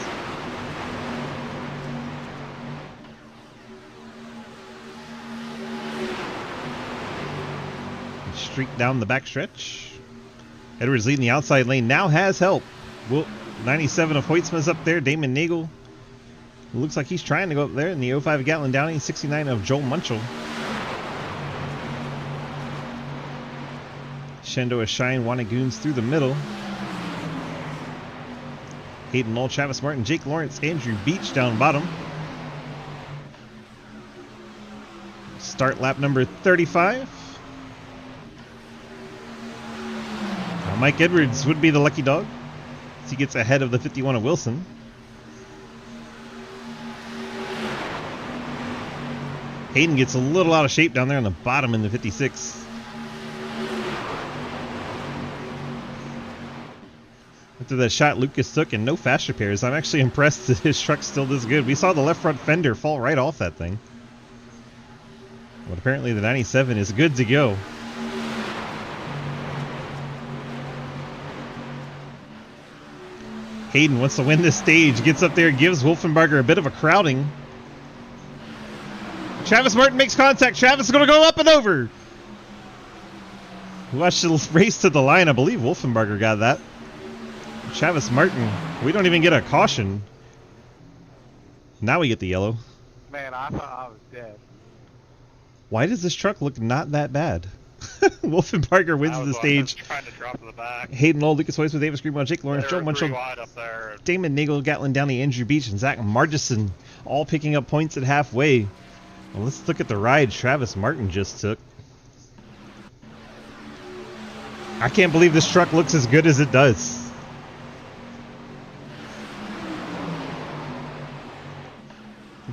A: Streak down the backstretch. Edwards leading the outside lane, now has help. 97 of Hoytsma's up there. Damon Nagel looks like he's trying to go up there in the 05 Gatlin Downing. 69 of Joel Munchel. Shendo Shine, Wanagoons through the middle. Hayden Knoll, Travis Martin, Jake Lawrence, Andrew Beach down bottom. Start lap number 35. Now Mike Edwards would be the lucky dog as he gets ahead of the 51 of Wilson. Hayden gets a little out of shape down there on the bottom in the 56. After that shot Lucas took and no fast repairs, I'm actually impressed that his truck's still this good. We saw the left front fender fall right off that thing. But apparently the 97 is good to go. Hayden wants to win this stage, gets up there, gives Wolfenbarger a bit of a crowding. Travis Martin makes contact. Travis is going to go up and over. Watch the race to the line. I believe Wolfenbarger got that. Travis Martin, we don't even get a caution. Now we get the yellow.
E: Man, I thought I was dead.
A: Why does this truck look not that bad? Wolfenbarger wins the stage.
F: Trying to drop to the back.
A: Hayden Knoll, Lucas Hoyts with Davis Greenwell, Jake Lawrence, Joe
F: They were
A: Munchel,
F: wide up there.
A: Damon Nagel, Gatlin Downey, Andrew Beach, and Zach Margison all picking up points at halfway. Well, let's look at the ride Travis Martin just took. I can't believe this truck looks as good as it does.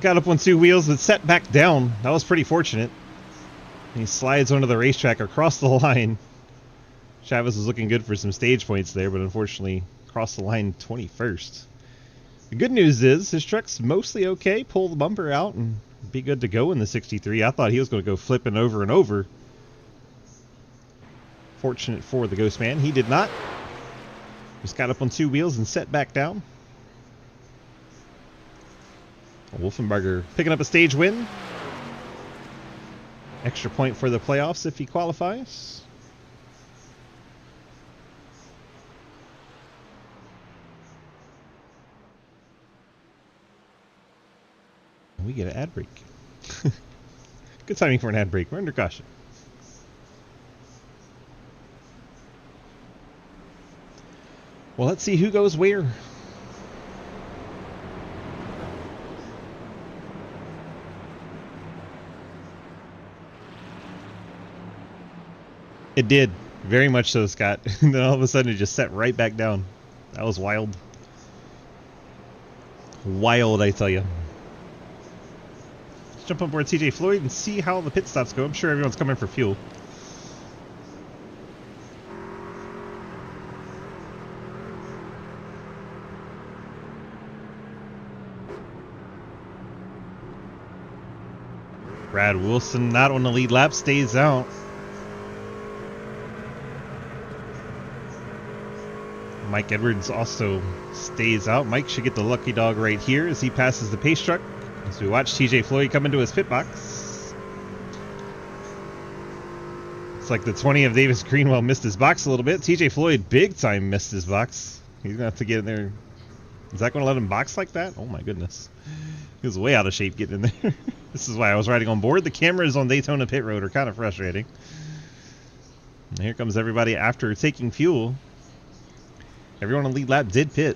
A: Got up on two wheels but set back down. That was pretty fortunate. He slides onto the racetrack across the line. Travis was looking good for some stage points there, but unfortunately crossed the line 21st. The good news is his truck's mostly okay. Pull the bumper out and be good to go in the 63. I thought he was going to go flipping over and over. Fortunate for the Ghost Man, he did not. Just got up on two wheels and set back down. Wolfenbarger picking up a stage win. Extra point for the playoffs if he qualifies. We get an ad break. Good timing for an ad break. We're under caution. Well, let's see who goes where. It did. Very much so, Scott. And then all of a sudden it just set right back down. That was wild. Wild, I tell you. Let's jump on board TJ Floyd and see how the pit stops go. I'm sure everyone's coming for fuel. Brad Wilson not on the lead lap, stays out. Mike Edwards also stays out. Mike should get the lucky dog right here as he passes the pace truck. As we watch TJ Floyd come into his pit box. It's like the 20 of Davis Greenwell missed his box a little bit. TJ Floyd big time missed his box. He's going to have to get in there. Is that going to let him box like that? Oh my goodness. He was way out of shape getting in there. This is why I was riding on board. The cameras on Daytona pit road are kind of frustrating. And here comes everybody after taking fuel. Everyone on lead lap did pit.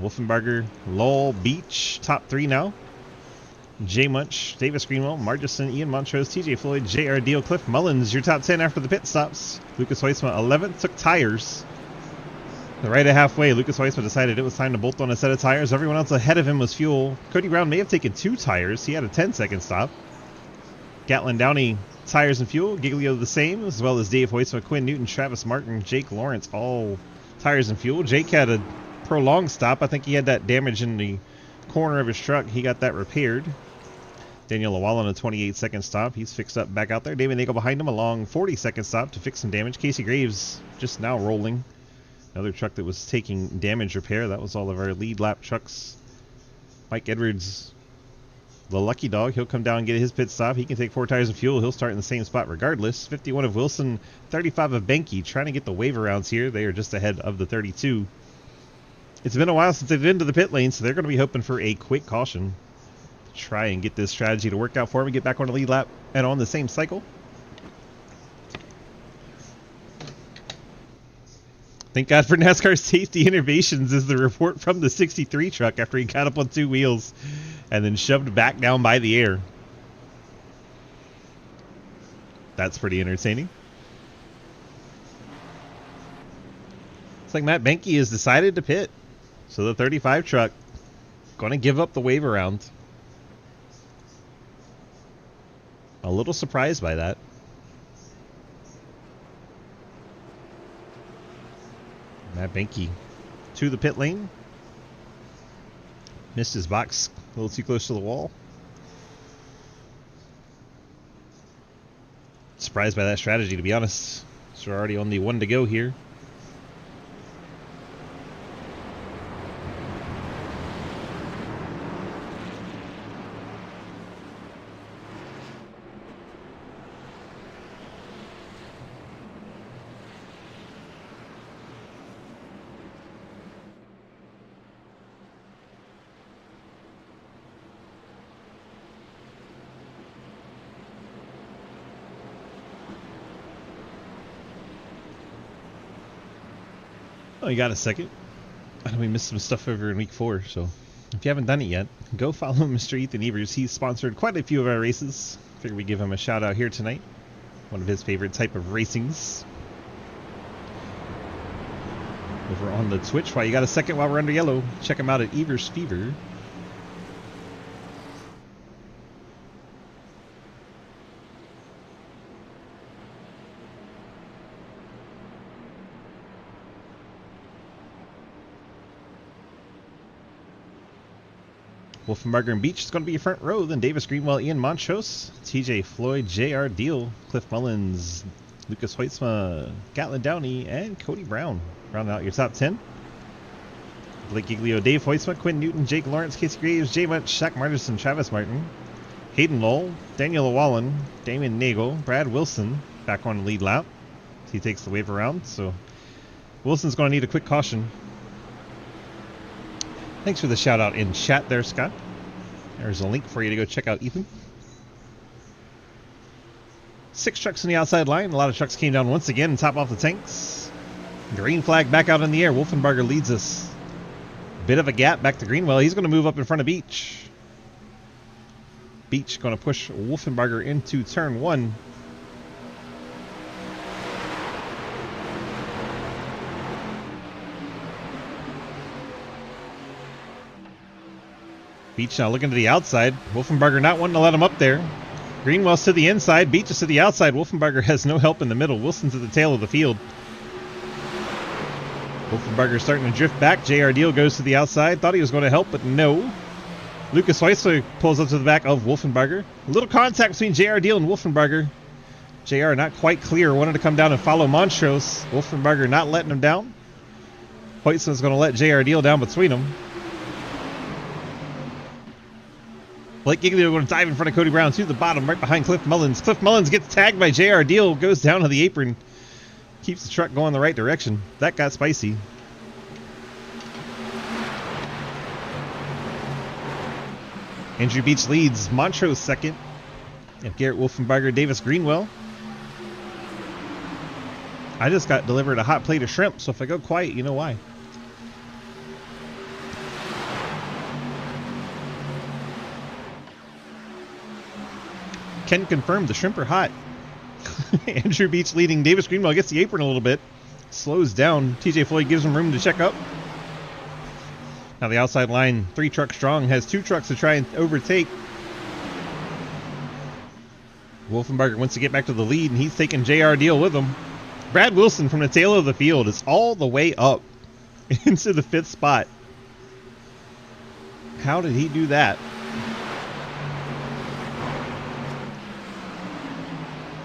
A: Wolfenbarger, Lowell, Beach, top three now. Jay Munch, Davis Greenwell, Margison, Ian Montrose, TJ Floyd, J.R. Deal, Cliff Mullins, your top 10 after the pit stops. Lucas Hoytsma, 11th, took tires. Right at halfway, Lucas Hoytsma decided it was time to bolt on a set of tires. Everyone else ahead of him was fuel. Cody Brown may have taken 2 tires. He had a 10-second stop. Gatlin Downey, tires and fuel. Giglio the same, as well as Dave Hoytsma, Quinn Newton, Travis Martin, Jake Lawrence, all tires and fuel. Jake had a prolonged stop. I think he had that damage in the corner of his truck. He got that repaired. Daniel Lawal on a 28-second stop. He's fixed up back out there. David Nagel behind him, a long 40-second stop to fix some damage. Casey Graves just now rolling. Another truck that was taking damage repair. That was all of our lead lap trucks. Mike Edwards, the lucky dog. He'll come down and get his pit stop. He can take 4 tires of fuel. He'll start in the same spot regardless. 51 of Wilson, 35 of Benke. Trying to get the wave arounds here. They are just ahead of the 32. It's been a while since they've been to the pit lane, so they're going to be hoping for a quick caution. Try and get this strategy to work out for them and get back on the lead lap and on the same cycle. Thank God for NASCAR Safety Innovations is the report from the 63 truck after he got up on 2 wheels and then shoved back down by the air. That's pretty entertaining. It's like Matt Benke has decided to pit. So the 35 truck going to give up the wave around. A little surprised by that. Matt Benke to the pit lane. Missed his box a little too close to the wall. Surprised by that strategy, to be honest. So we're already on the 1 to go here. Oh, you got a second? I know we missed some stuff over in week 4, so if you haven't done it yet, go follow Mr. Ethan Evers. He's sponsored quite a few of our races. Figured we'd give him a shout out here tonight. One of his favorite type of racings. Over on the Twitch. While you got a second while we're under yellow, check him out at Evers Fever. Wolfenbarger and Beach is going to be your front row. Then Davis Greenwell, Ian Montrose, TJ Floyd, JR Deal, Cliff Mullins, Lucas Hoitzma, Gatlin Downey, and Cody Brown. Rounding out your top 10. Blake Giglio, Dave Hoitzma, Quinn Newton, Jake Lawrence, Casey Graves, Jay Much, Shaq Martinson, Travis Martin, Hayden Lowell, Daniel Wallen, Damon Nagel, Brad Wilson back on the lead lap. He takes the wave around, so Wilson's going to need a quick caution. Thanks for the shout out in chat there, Scott. There's a link for you to go check out Ethan. 6 trucks on the outside line. A lot of trucks came down once again and top off the tanks. Green flag back out in the air. Wolfenbarger leads us. Bit of a gap back to Greenwell. He's going to move up in front of Beach. Beach going to push Wolfenbarger into turn 1. Beach now looking to the outside. Wolfenbarger not wanting to let him up there. Greenwell's to the inside. Beach is to the outside. Wolfenbarger has no help in the middle. Wilson's at the tail of the field. Wolfenbarger starting to drift back. JR Deal goes to the outside. Thought he was going to help, but no. Lucas Weissler pulls up to the back of Wolfenbarger. A little contact between JR Deal and Wolfenbarger. JR not quite clear. Wanted to come down and follow Montrose. Wolfenbarger not letting him down. Weissler's going to let JR Deal down between them. Blake Giglio going to dive in front of Cody Brown to the bottom, right behind Cliff Mullins. Cliff Mullins gets tagged by JR Deal, goes down to the apron. Keeps the truck going the right direction. That got spicy. Andrew Beach leads. Montrose second. And Garrett Wolfenbarger, Davis Greenwell. I just got delivered a hot plate of shrimp, so if I go quiet, you know why. Ken confirmed the shrimp are hot. Andrew Beach leading. Davis Greenwell gets the apron a little bit. Slows down. TJ Floyd gives him room to check up. Now the outside line, 3 trucks strong, has 2 trucks to try and overtake. Wolfenbarger wants to get back to the lead, and he's taking JR Deal with him. Brad Wilson from the tail of the field is all the way up into the 5th spot. How did he do that?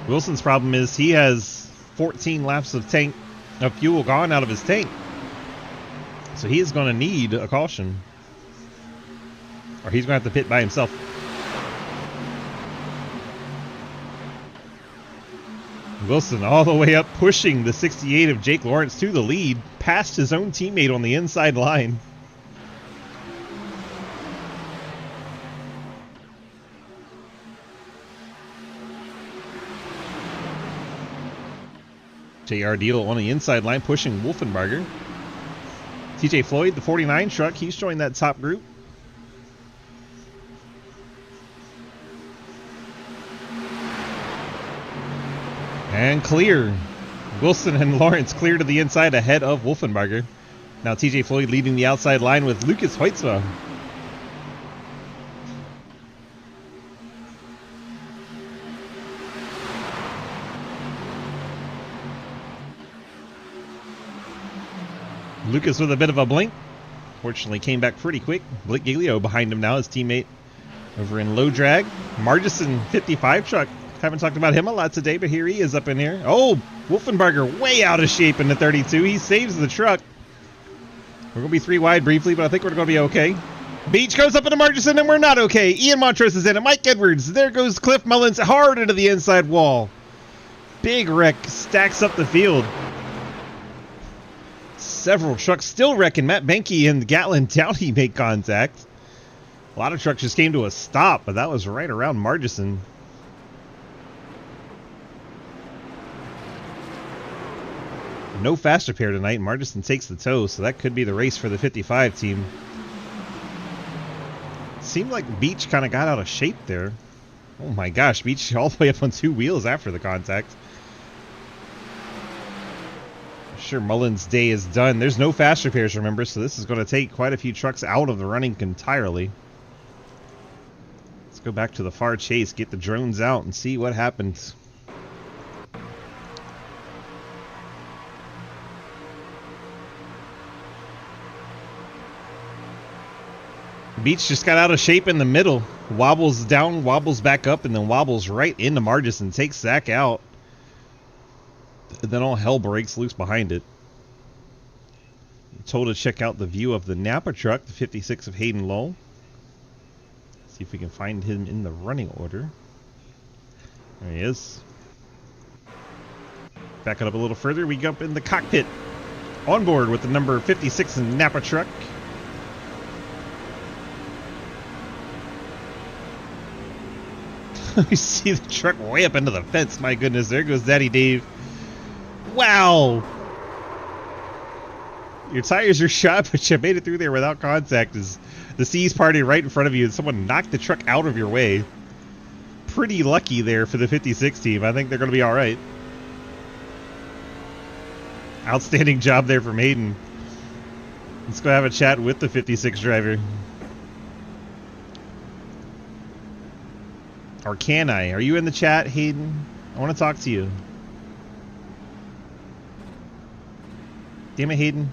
A: Wilson's problem is he has 14 laps of fuel gone out of his tank. So he is going to need a caution. Or he's going to have to pit by himself. Wilson all the way up, pushing the 68 of Jake Lawrence to the lead, past his own teammate on the inside line. JR Deal on the inside line, pushing Wolfenbarger. TJ Floyd, the 49 truck, he's joined that top group. And clear. Wilson and Lawrence clear to the inside ahead of Wolfenbarger. Now TJ Floyd leading the outside line with Lucas Hoitzma. Lucas with a bit of a blink. Fortunately came back pretty quick. Blake Giglio behind him now, his teammate over in low drag. Margison 55 truck. Haven't talked about him a lot today, but here he is up in here. Oh, Wolfenbarger way out of shape in the 32. He saves the truck. We're going to be 3 wide briefly, but I think we're going to be okay. Beach goes up into Margison, and we're not okay. Ian Montrose is in it. Mike Edwards. There goes Cliff Mullins hard into the inside wall. Big wreck stacks up the field. Several trucks still wrecking. Matt Benke and Gatlin Downey make contact. A lot of trucks just came to a stop, but that was right around Margison. No fast repair tonight. Margison takes the tow, so that could be the race for the 55 team. Seemed like Beach kind of got out of shape there. Oh my gosh, Beach all the way up on 2 wheels after the contact. I'm sure Mullins' day is done. There's no fast repairs, remember, so this is going to take quite a few trucks out of the running entirely. Let's go back to the far chase, get the drones out, and see what happens. Beach just got out of shape in the middle. Wobbles down, wobbles back up, and then wobbles right into Margison and takes Zach out. And then all hell breaks loose behind it. I'm told to check out the view of the Napa truck, the 56 of Hayden Lowell. See if we can find him in the running order. There he is. Back it up a little further, we go up in the cockpit. On board with the number 56 Napa truck. You see the truck way up into the fence. My goodness, there goes Daddy Dave. Wow. Your tires are shot, but you made it through there without contact. As the C's party right in front of you, and someone knocked the truck out of your way. Pretty lucky there for the 56 team. I think they're going to be all right. Outstanding job there from Hayden. Let's go have a chat with the 56 driver. Or can I? Are you in the chat, Hayden? I want to talk to you. Damn it, Hayden.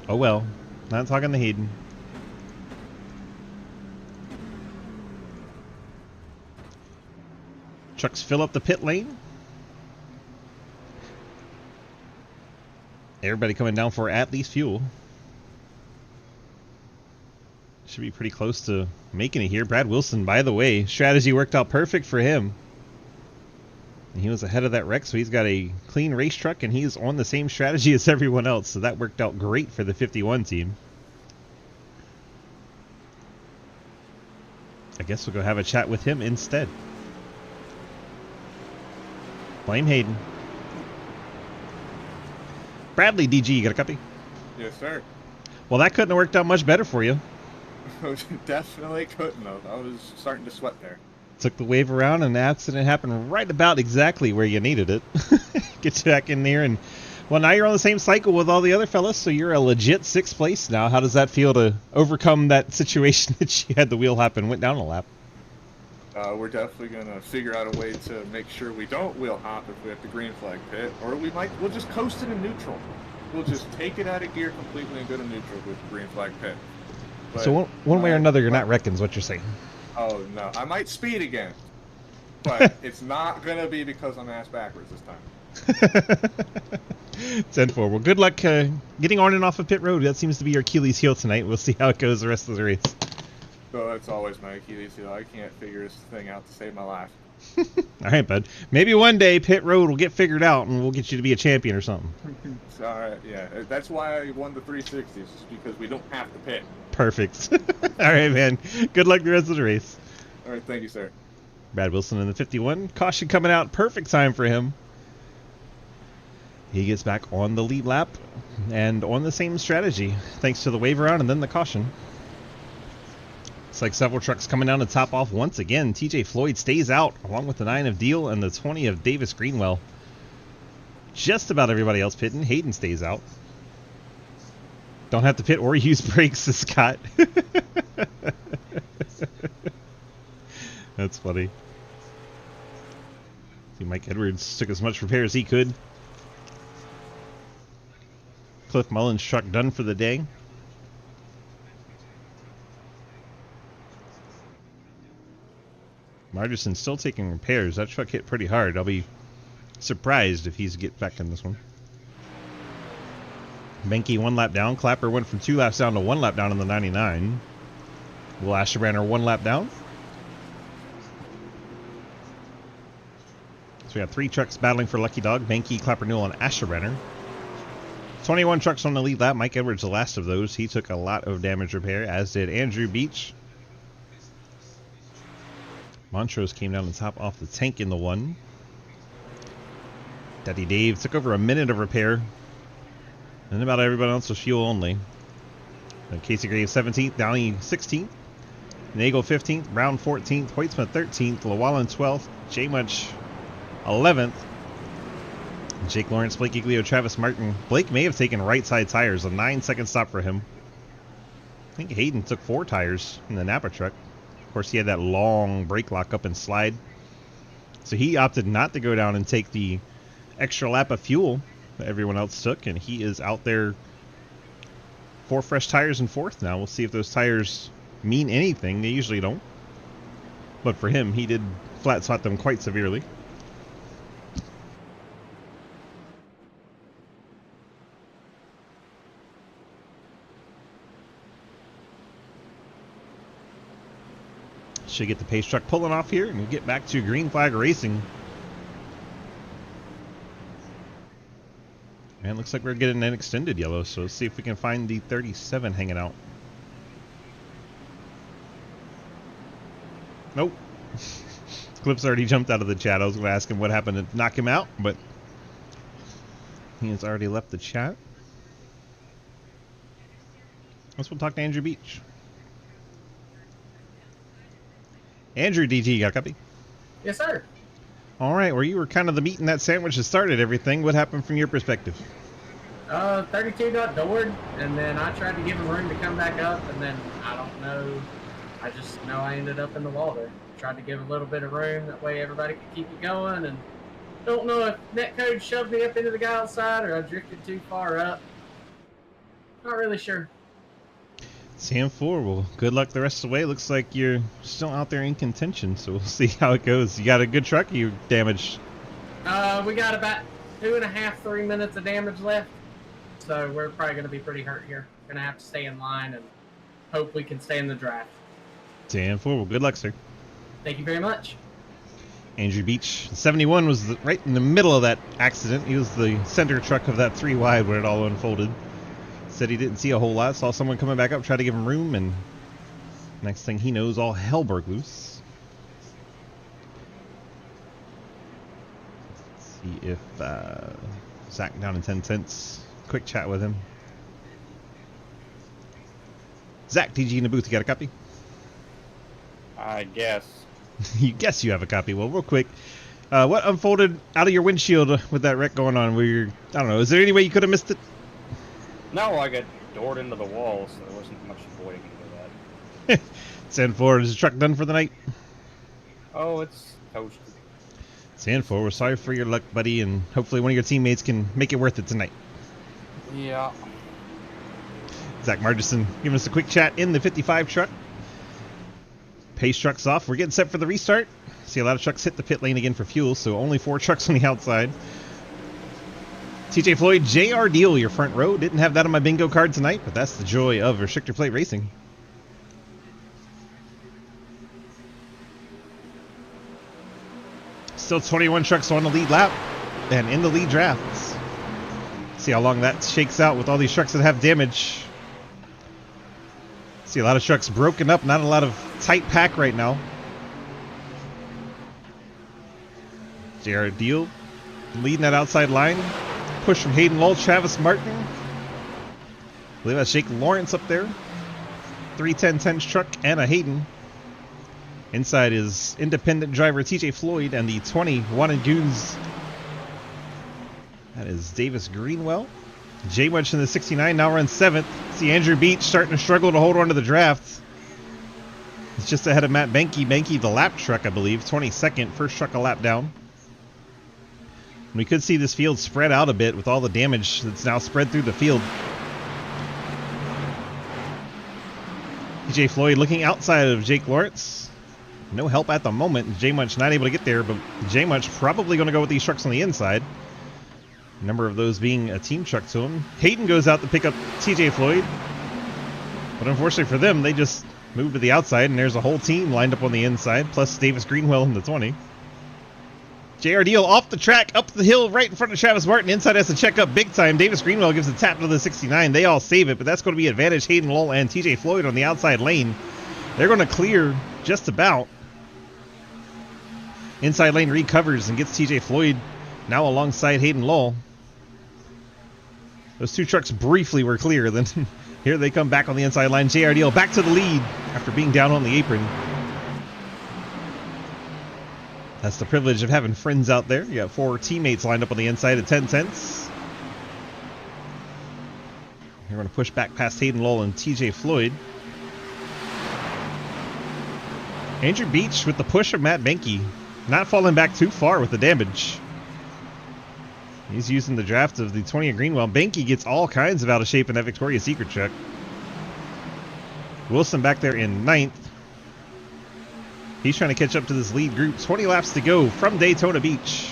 A: Oh well. Not talking to Hayden. Trucks fill up the pit lane. Everybody coming down for at least fuel. Should be pretty close to making it here. Brad Wilson, by the way, strategy worked out perfect for him. And he was ahead of that wreck, so he's got a clean race truck, and he's on the same strategy as everyone else. So that worked out great for the 51 team. I guess we'll go have a chat with him instead. Blame Hayden. Bradley, DG, you got a copy?
G: Yes, sir.
A: Well, that couldn't have worked out much better for you.
G: Definitely couldn't have. I was starting to sweat there.
A: Took the wave around, and the accident happened right about exactly where you needed it. Get you back in there, and well, now you're on the same cycle with all the other fellas, so you're a legit 6th place now. How does that feel to overcome that situation that you had the wheel happen, went down a lap?
G: We're definitely going to figure out a way to make sure we don't wheel hop if we have the green flag pit, or we'll just coast it in neutral. We'll just take it out of gear completely and go to neutral with the green flag pit. But,
A: so one way or another, you're not wrecking, is what you're saying.
G: Oh, no. I might speed again. but it's not going to be because I'm ass backwards this time.
A: 10-4. Well, good luck getting on and off of pit road. That seems to be your Achilles heel tonight. We'll see how it goes the rest of the race.
G: So that's always my Achilles heel. I can't figure this thing out to save my life.
A: All right, bud. Maybe one day pit road will get figured out and we'll get you to be a champion or something.
G: So, yeah, that's why I won the 360s, just because we don't have to pit.
A: Perfect. All right, man. Good luck the rest of the race.
G: All right, thank you, sir.
A: Brad Wilson in the 51. Caution coming out. Perfect time for him. He gets back on the lead lap and on the same strategy, thanks to the wave around and then the caution. It's like several trucks coming down to top off once again. TJ Floyd stays out along with the 9 of Deal and the 20 of Davis Greenwell. Just about everybody else pitting. Hayden stays out. Don't have to pit or use brakes, says Scott. That's funny. See, Mike Edwards took as much repair as he could. Cliff Mullins' truck done for the day. Margerson's still taking repairs. That truck hit pretty hard. I'll be surprised if he's get back in this one. Benke 1 lap down. Clapper went from 2 laps down to 1 lap down in the 99. Will Asherbranner 1 lap down. So we got 3 trucks battling for Lucky Dog. Benke, Clapper Newell, and Asherbranner. 21 trucks on the lead lap. Mike Edwards the last of those. He took a lot of damage repair, as did Andrew Beach. Montrose came down and top off the tank in the 1. Daddy Dave took over a minute of repair. And about everybody else was fuel only. And Casey Graves 17th, Downey 16th, Nagel 15th, Brown 14th, Hoytsma 13th, Llewellyn 12th, J Munch 11th, Jake Lawrence, Blake Iglio, Travis Martin. Blake may have taken right side tires, a 9-second stop for him. I think Hayden took 4 tires in the Napa truck. Of course, he had that long brake lock up and slide. So he opted not to go down and take the extra lap of fuel that everyone else took, and he is out there 4 fresh tires in 4th now. We'll see if those tires mean anything. They usually don't. But for him, he did flat spot them quite severely. Should get the pace truck pulling off here, and we'll get back to green flag racing. And looks like we're getting an extended yellow, so let's see if we can find the 37 hanging out. Nope. Clip's already jumped out of the chat. I was going to ask him what happened to knock him out, but he has already left the chat. Let's we'll talk to Andrew Beach. Andrew, DT, got a copy?
H: Yes, sir.
A: All right, where you were kind of the meat in that sandwich that started everything, what happened from your perspective?
H: 32 got doored, and then I tried to give him room to come back up, and then I don't know. I just know I ended up in the water. Tried to give a little bit of room, that way everybody could keep it going, and don't know if netcode shoved me up into the guy outside or I drifted too far up. Not really sure.
A: Sam 4, well, good luck the rest of the way. Looks like you're still out there in contention, so we'll see how it goes. You got a good truck, or you damaged?
H: We got about 2.5, 3 minutes of damage left, so we're probably going to be pretty hurt here. Going to have to stay in line and hope we can stay in the draft.
A: Sam 4, well, good luck, sir.
H: Thank you very much.
A: Andrew Beach, 71, was right in the middle of that accident. He was the center truck of that 3 wide when it all unfolded. Said he didn't see a whole lot, saw someone coming back up, tried to give him room, and next thing he knows, all hell broke loose. Let's see if Zach down in 10 cents. Quick chat with him. Zach, DG in the booth, you got a copy?
F: I guess.
A: You guess you have a copy. Well, real quick, what unfolded out of your windshield with that wreck going on? Where you're, I don't know, is there any way you could have missed it?
F: No, I got doored into the wall, so there wasn't much avoiding into that.
A: Sand 4, is the truck done for the night?
F: Oh, it's toasted.
A: Sand 4, we're sorry for your luck, buddy, and hopefully one of your teammates can make it worth it tonight.
F: Yeah.
A: Zach Margison giving us a quick chat in the 55 truck. Pace truck's off. We're getting set for the restart. See a lot of trucks hit the pit lane again for fuel, so only 4 trucks on the outside. TJ Floyd, JR Deal, your front row. Didn't have that on my bingo card tonight, but that's the joy of restrictor plate racing. Still 21 trucks on the lead lap and in the lead drafts. See how long that shakes out with all these trucks that have damage. See a lot of trucks broken up, not a lot of tight pack right now. JR Deal leading that outside line. Push from Hayden Lowell, Travis Martin. I believe that's Jake Lawrence up there. 310-10's truck and a Hayden. Inside is independent driver TJ Floyd and the 20 Wanted Goons. That is Davis Greenwell. J Wedge in the 69 now runs 7th. See Andrew Beach starting to struggle to hold on to the draft. It's just ahead of Matt Benke. Benke, the lap truck, I believe. 22nd, first truck a lap down. We could see this field spread out a bit with all the damage that's now spread through the field. TJ Floyd looking outside of Jake Lawrence. No help at the moment. J Munch not able to get there, but J Munch probably going to go with these trucks on the inside. A number of those being a team truck to him. Hayden goes out to pick up TJ Floyd. But unfortunately for them, they just moved to the outside, and there's a whole team lined up on the inside, plus Davis Greenwell in the 20. JR Deal off the track, up the hill, right in front of Travis Martin. Inside has to check up big time. Davis Greenwell gives a tap to the 69. They all save it, but that's going to be advantage Hayden Lowell and TJ Floyd on the outside lane. They're going to clear just about. Inside lane recovers and gets TJ Floyd now alongside Hayden Lowell. Those 2 trucks briefly were clear, then here they come back on the inside line. JR Deal back to the lead after being down on the apron. That's the privilege of having friends out there. You got 4 teammates lined up on the inside at 10-10ths. You're going to push back past Hayden Lowell and TJ Floyd. Andrew Beach with the push of Matt Benke. Not falling back too far with the damage. He's using the draft of the 20 of Greenwell. Benke gets all kinds of out of shape in that Victoria's Secret truck. Wilson back there in 9th. He's trying to catch up to this lead group. 20 laps to go from Daytona Beach.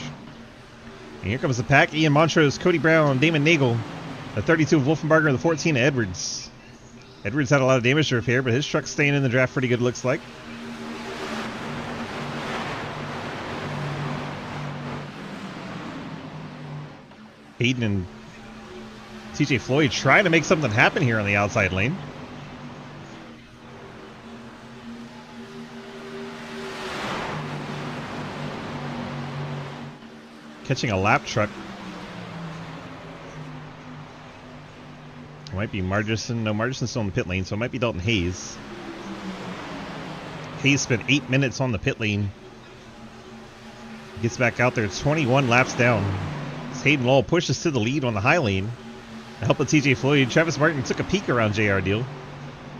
A: And here comes the pack. Ian Montrose, Cody Brown, Damon Nagel. The 32 of Wolfenbarger and the 14 of Edwards. Edwards had a lot of damage to repair, but his truck's staying in the draft pretty good, looks like. Hayden and TJ Floyd trying to make something happen here on the outside lane. Catching a lap truck. It might be Margerson. No, Margerson's still in the pit lane, so it might be Dalton Hayes. Hayes spent 8 minutes on the pit lane. Gets back out there, 21 laps down. Hayden Lowell pushes to the lead on the high lane. To help with TJ Floyd, Travis Martin took a peek around JR Deal.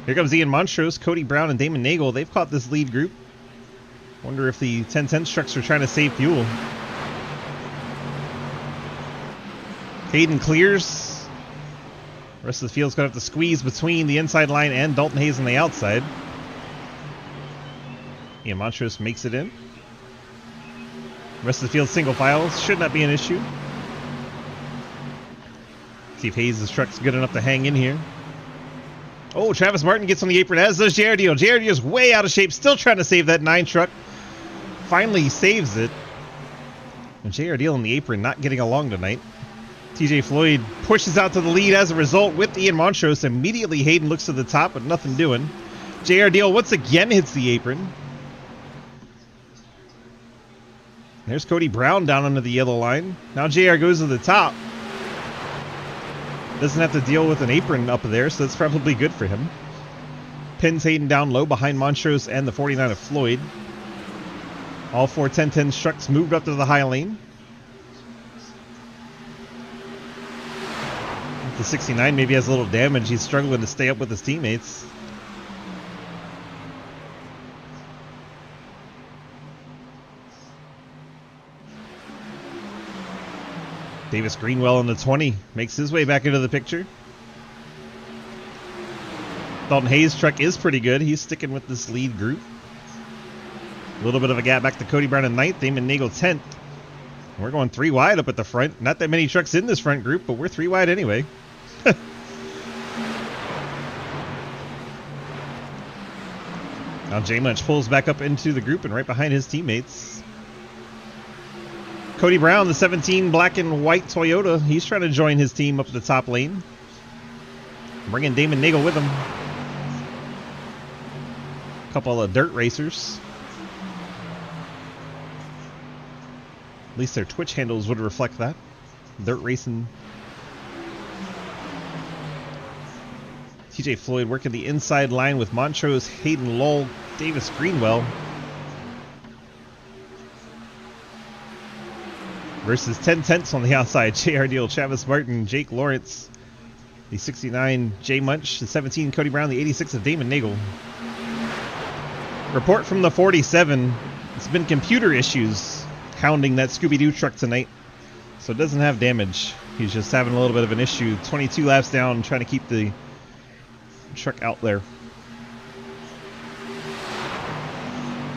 A: Here comes Ian Montrose, Cody Brown, and Damon Nagel. They've caught this lead group. Wonder if the 10-10 trucks are trying to save fuel. Hayden clears. The rest of the field's going to have to squeeze between the inside line and Dalton Hayes on the outside. Ian Montrose makes it in. The rest of the field single file. Should not be an issue. See if Hayes' truck's good enough to hang in here. Oh, Travis Martin gets on the apron, as does JR Deal. JR Deal's way out of shape, still trying to save that 9 truck. Finally saves it. And JR Deal on the apron not getting along tonight. TJ Floyd pushes out to the lead as a result with Ian Montrose. Immediately Hayden looks to the top, but nothing doing. JR Deal once again hits the apron. There's Cody Brown down under the yellow line. Now JR goes to the top. Doesn't have to deal with an apron up there, so that's probably good for him. Pins Hayden down low behind Montrose and the 49 of Floyd. All 4 10-10 trucks moved up to the high lane. The 69 maybe has a little damage. He's struggling to stay up with his teammates. Davis Greenwell in the 20 makes his way back into the picture. Dalton Hayes' truck is pretty good. He's sticking with this lead group. A little bit of a gap back to Cody Brown in 9th, Damon Nagel 10th. We're going 3 wide up at the front. Not that many trucks in this front group, but we're 3 wide anyway. Now Jay Munch pulls back up into the group and right behind his teammates. Cody Brown, the 17 black and white Toyota, he's trying to join his team up the top lane. Bringing Damon Nagel with him. A couple of dirt racers. At least their Twitch handles would reflect that. Dirt racing. TJ Floyd working the inside line with Montrose, Hayden Lowell, Davis Greenwell. Versus 10 tenths on the outside. JR Deal, Travis Martin, Jake Lawrence. The 69 Jay Munch, the 17 Cody Brown, the 86 of Damon Nagel. Report from the 47. It's been computer issues hounding that Scooby-Doo truck tonight. So it doesn't have damage. He's just having a little bit of an issue. 22 laps down, trying to keep the truck out there.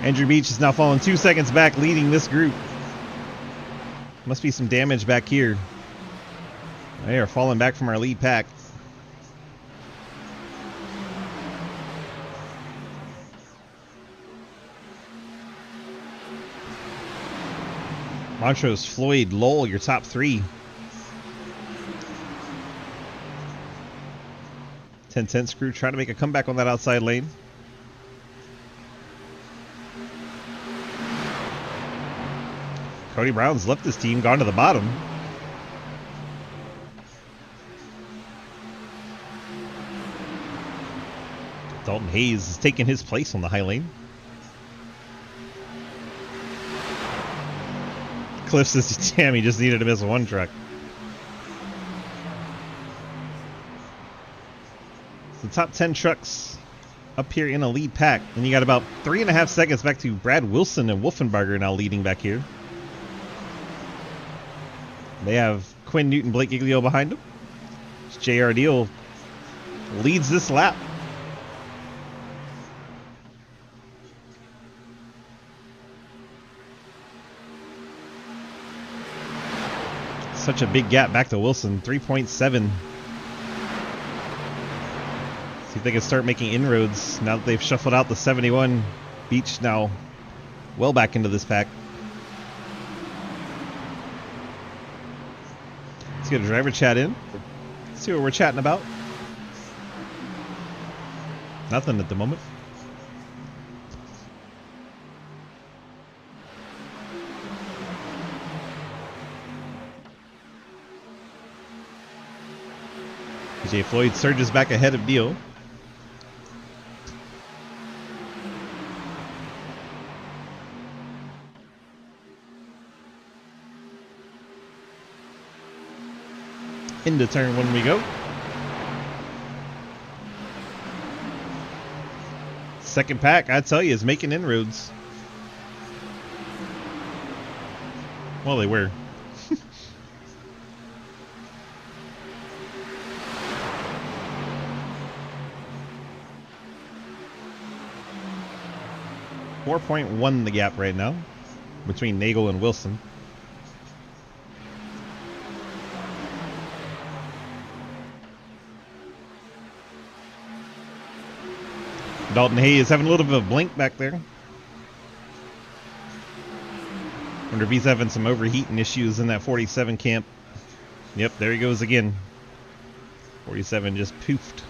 A: Andrew Beach is now falling 2 seconds back, leading this group. Must be some damage back here. They are falling back from our lead pack. Montrose, Floyd, Lowell, your top 3. 10-10 screw trying to make a comeback on that outside lane. Cody Brown's left his team, gone to the bottom. Dalton Hayes is taking his place on the high lane. Cliff says, damn, he just needed to miss one truck. The top 10 trucks up here in a lead pack. And you got about 3.5 seconds back to Brad Wilson and Wolfenbarger now leading back here. They have Quinn Newton, Blake Giglio behind them. JR Deal leads this lap. Such a big gap back to Wilson, 3.7. See if they can start making inroads now that they've shuffled out the 71. Beach now well back into this pack. Let's get a driver chat in. See what we're chatting about. Nothing at the moment. TJ Floyd surges back ahead of Deal. Into turn 1 we go. Second pack, I tell you, is making inroads. Well, they were. 4.1 the gap right now between Nagel and Wilson. Dalton Hayes having a little bit of a blink back there. Wonder if he's having some overheating issues in that 47 camp. Yep, there he goes again. 47 just poofed.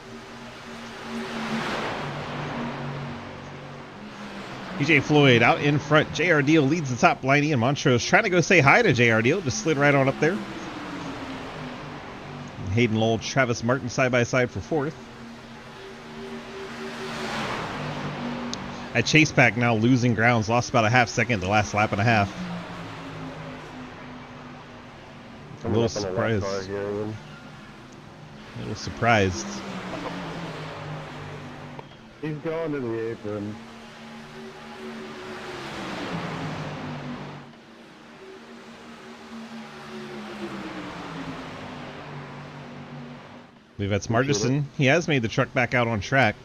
A: TJ Floyd out in front. JR Deal leads the top line. Ian Montrose trying to go say hi to JR Deal. Just slid right on up there. And Hayden Lowell, Travis Martin side by side for fourth. At Chase Pack now losing grounds. Lost about a half second the last lap and a half. A little surprised. A little surprised.
D: He's going to the apron.
A: We've had Smarterson. He has made the truck back out on track.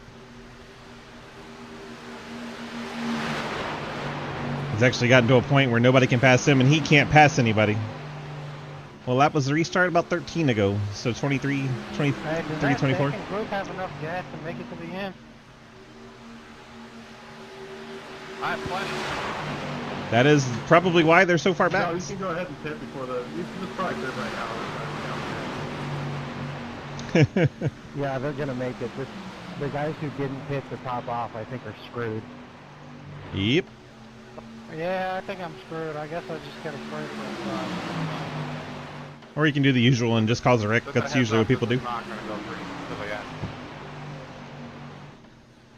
A: It's actually gotten to a point where nobody can pass him, and he can't pass anybody. Well, that was the restart about 13 ago, so 23, 20, 30, 24.
I: Does that group have enough gas to make it to the end?
E: I have plenty.
A: That is probably why they're so far back.
C: No, you can go ahead and pit before the. You can just probably pit right now.
D: Yeah, they're gonna make it. The guys who didn't pit to top off, I think, are screwed.
A: Yep.
I: Yeah, I think I'm screwed. I guess I just gotta pray for a
A: Or you can do the usual and just cause a wreck.
E: Just a
A: That's
E: heads
A: usually
E: up,
A: what people
E: this
A: do.
E: is not gonna go green, because I got.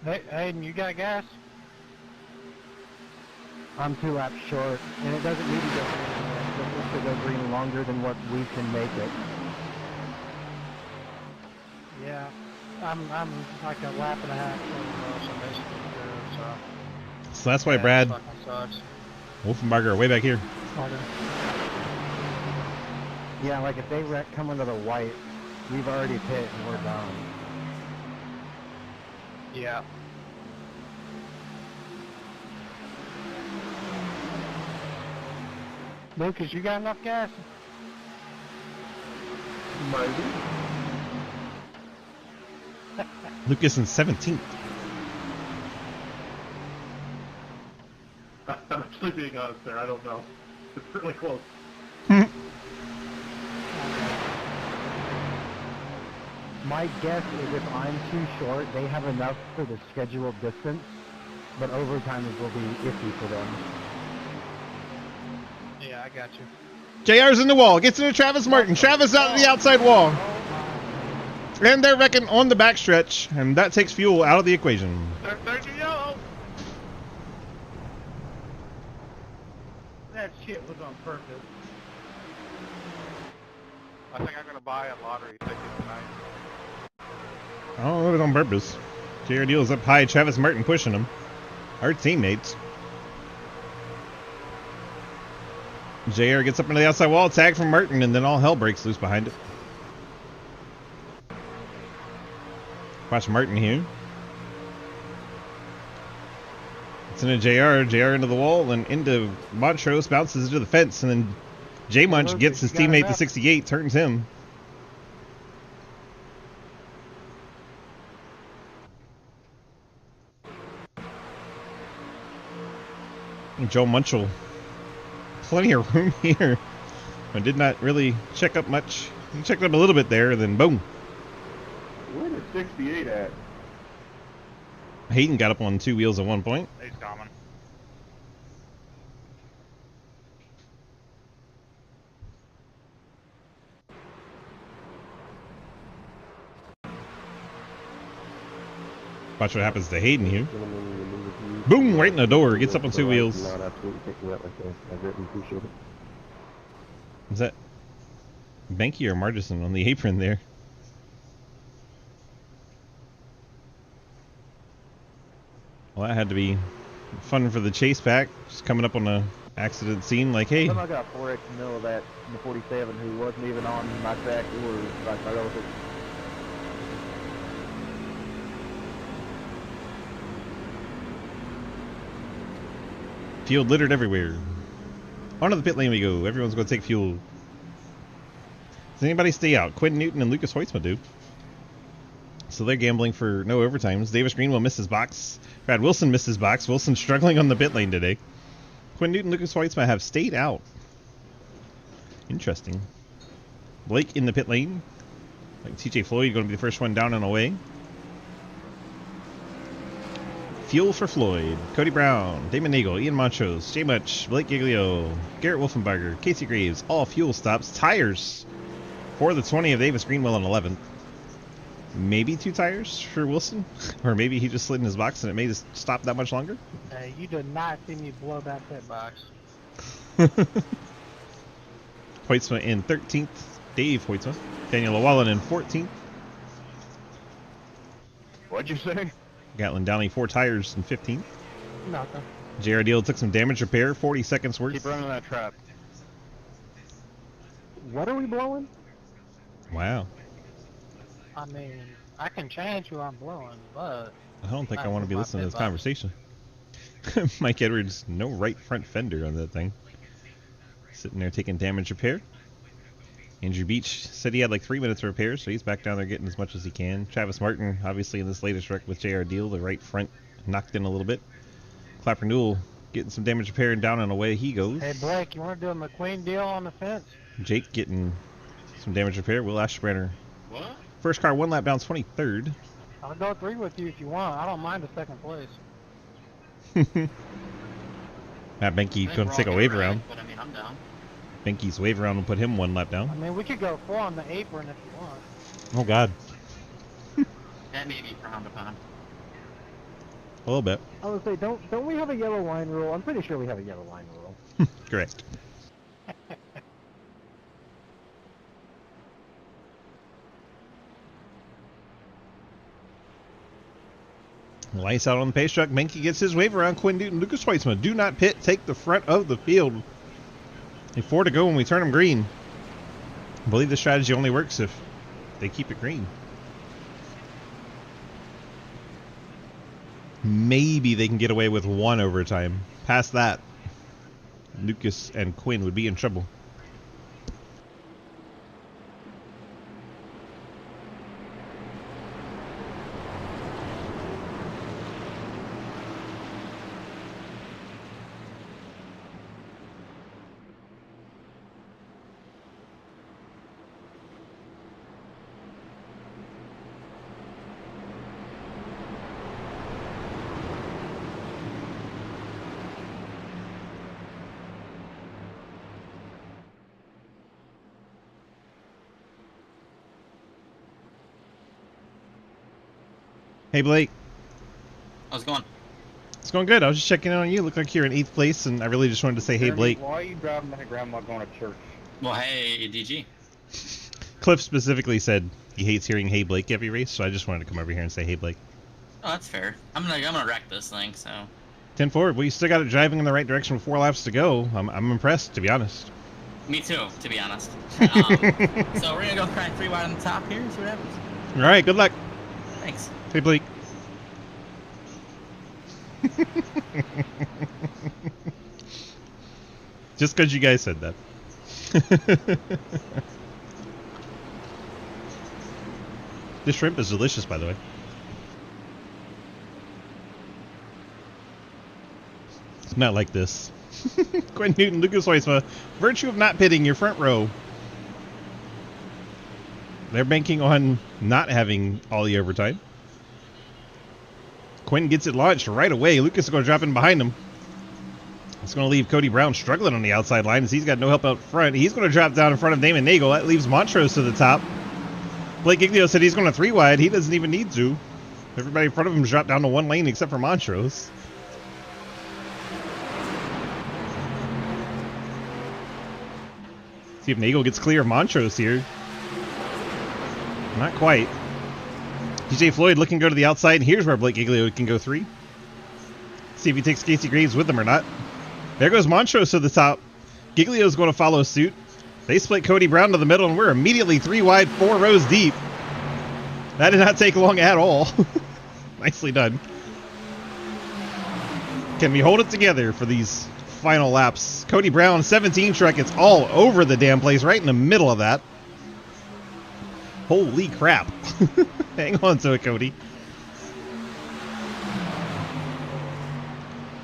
I: Hey, Hayden, you got gas?
D: I'm 2 laps short, and it doesn't need to go green. It just needs to go green longer than what we can make it.
I: Yeah. I'm like a lap and a half over, so basically good, so.
A: So that's why
I: Yeah,
A: Brad
I: it fucking sucks.
A: Wolfenbarger are way back here.
I: Okay.
D: Yeah, like if they wreck coming to the white, we've already pit and we're done.
I: Yeah. Lucas, you got enough gas?
C: Maybe.
A: Lucas in 17th.
C: I'm actually being honest there. I don't know. It's really close.
D: My guess is if I'm too short, they have enough for the scheduled distance, but overtime will be iffy for them.
I: Yeah, I got you.
A: JR's in the wall. Gets into Travis Martin. Travis out to the outside wall. And they're wrecking on the backstretch, and that takes fuel out of the equation.
E: There's your yellow.
I: That shit was on purpose.
E: I think I'm gonna buy a lottery ticket tonight.
A: I don't know if it's on purpose. JR deals up high. Travis Martin pushing him. Our teammates. JR gets up into the outside wall, tag from Martin, and then all hell breaks loose behind it. Watch Martin here. It's into JR. JR into the wall and into Montrose, bounces into the fence, and then J Munch gets his teammate to 68, turns him. And Joe Munchel. Plenty of room here. I did not really check up much. He checked up a little bit there, then boom.
G: Where is 68 at?
A: Hayden got up on 2 wheels at one point.
E: He's coming.
A: Watch what happens to Hayden here. Boom, right in the door. Gets up on 2 wheels. Is that Banky or Margison on the apron there? Well, that had to be fun for the chase pack. Just coming up on a accident scene like, hey.
D: I got 4X mil of that in the 47 who wasn't even on my track or like my relative.
A: Fuel littered everywhere. Onto the pit lane we go. Everyone's going to take fuel. Does anybody stay out? Quinn Newton and Lucas Hoytsma do. So they're gambling for no overtimes. Davis Green will miss his box. Brad Wilson missed his box. Wilson struggling on the pit lane today. Quinn Newton and Lucas Hoytsma have stayed out. Interesting. Blake in the pit lane. Like TJ Floyd going to be the first one down and away. Fuel for Floyd. Cody Brown. Damon Nagel. Ian Montrose. Jay Much. Blake Giglio. Garrett Wolfenbarger. Casey Graves. All fuel stops. Tires for the 20 of Davis Greenwell in 11th. Maybe 2 tires for Wilson? Or maybe he just slid in his box and it made us stop that much longer?
I: Hey, you did not see me blow that pit box.
A: Hoytsma in 13th. Dave Hoytsma. Daniel Llewellyn in 14th.
G: What'd you say?
A: Gatlin Downey 4 tires in 15th.
I: Nothing.
A: JR Deal took some damage repair, 40 seconds worth.
G: Keep running that trap.
D: What are we blowing?
A: Wow.
I: I mean, I can change who I'm blowing, but
A: I don't think I
I: Not
A: want to be
I: my
A: listening to
I: pit
A: this
I: box.
A: conversation. Mike Edwards, no right front fender on that thing. Sitting there taking damage repair. Andrew Beach said he had like 3 minutes of repair, so he's back down there getting as much as he can. Travis Martin, obviously in this latest wreck with JR Deal, the right front knocked in a little bit. Clapper Newell getting some damage repair and down and away he goes.
I: Hey Blake, you want to do a McQueen deal on the fence?
A: Jake getting some damage repair. Will Ashbrenner.
B: What?
A: First car 1 lap down, 23rd.
I: I'll go 3 with you if you want. I don't mind the second place.
A: Matt Benke going to take a wave around.
B: But I mean, I'm down.
A: Benke's wave around will put him 1 lap
I: I
A: down.
I: mean, we could go 4 on the apron if you want.
A: Oh God,
B: That may be frowned upon.
A: a little bit.
D: I would say, don't we have a yellow line rule? I'm pretty sure we have a yellow line rule.
A: Correct. Lights out on the pace truck. Menke gets his wave around. Quinn Newton, Lucas Weitzman. Do not pit. Take the front of the field. 4 to go when we turn them green. I believe the strategy only works if they keep it green. Maybe they can get away with 1 overtime. Past that, Lucas and Quinn would be in trouble. Hey Blake.
B: How's it going?
A: It's going good. I was just checking in on you. Look like you're in 8th place, and I really just wanted to say, hey Blake.
F: Why are you driving my grandma going to church?
B: Well, hey, DG.
A: Cliff specifically said he hates hearing hey Blake every race, so I just wanted to come over here and say hey Blake.
B: Oh, that's fair. I'm gonna wreck this thing, so.
A: 10 forward. Well, you still got it driving in the right direction with 4 laps to go. I'm impressed, to be honest.
B: Me too, to be honest. So we're gonna go crank 3 wide on the top here and see what happens.
A: All right, good luck.
B: Thanks.
A: Hey Blake. Just because you guys said that. This shrimp is delicious, by the way. It's not like this. Quinn Newton, Lucas Weisma, virtue of not pitting your front row. They're banking on not having all the overtime. Quinn gets it launched right away. Lucas is going to drop in behind him. It's going to leave Cody Brown struggling on the outside line as he's got no help out front. He's going to drop down in front of Damon Nagel. That leaves Montrose to the top. Blake Giglio said he's going to 3 wide. He doesn't even need to. Everybody in front of him's dropped down to 1 lane except for Montrose. See if Nagel gets clear of Montrose here. Not quite. DJ Floyd looking to go to the outside, and here's where Blake Giglio can go 3. See if he takes Casey Graves with him or not. There goes Montrose to the top. Giglio's going to follow suit. They split Cody Brown to the middle, and we're immediately 3 wide, 4 rows deep. That did not take long at all. Nicely done. Can we hold it together for these final laps? Cody Brown, 17 truck. It's all over the damn place, right in the middle of that. Holy crap. Hang on to it, Cody.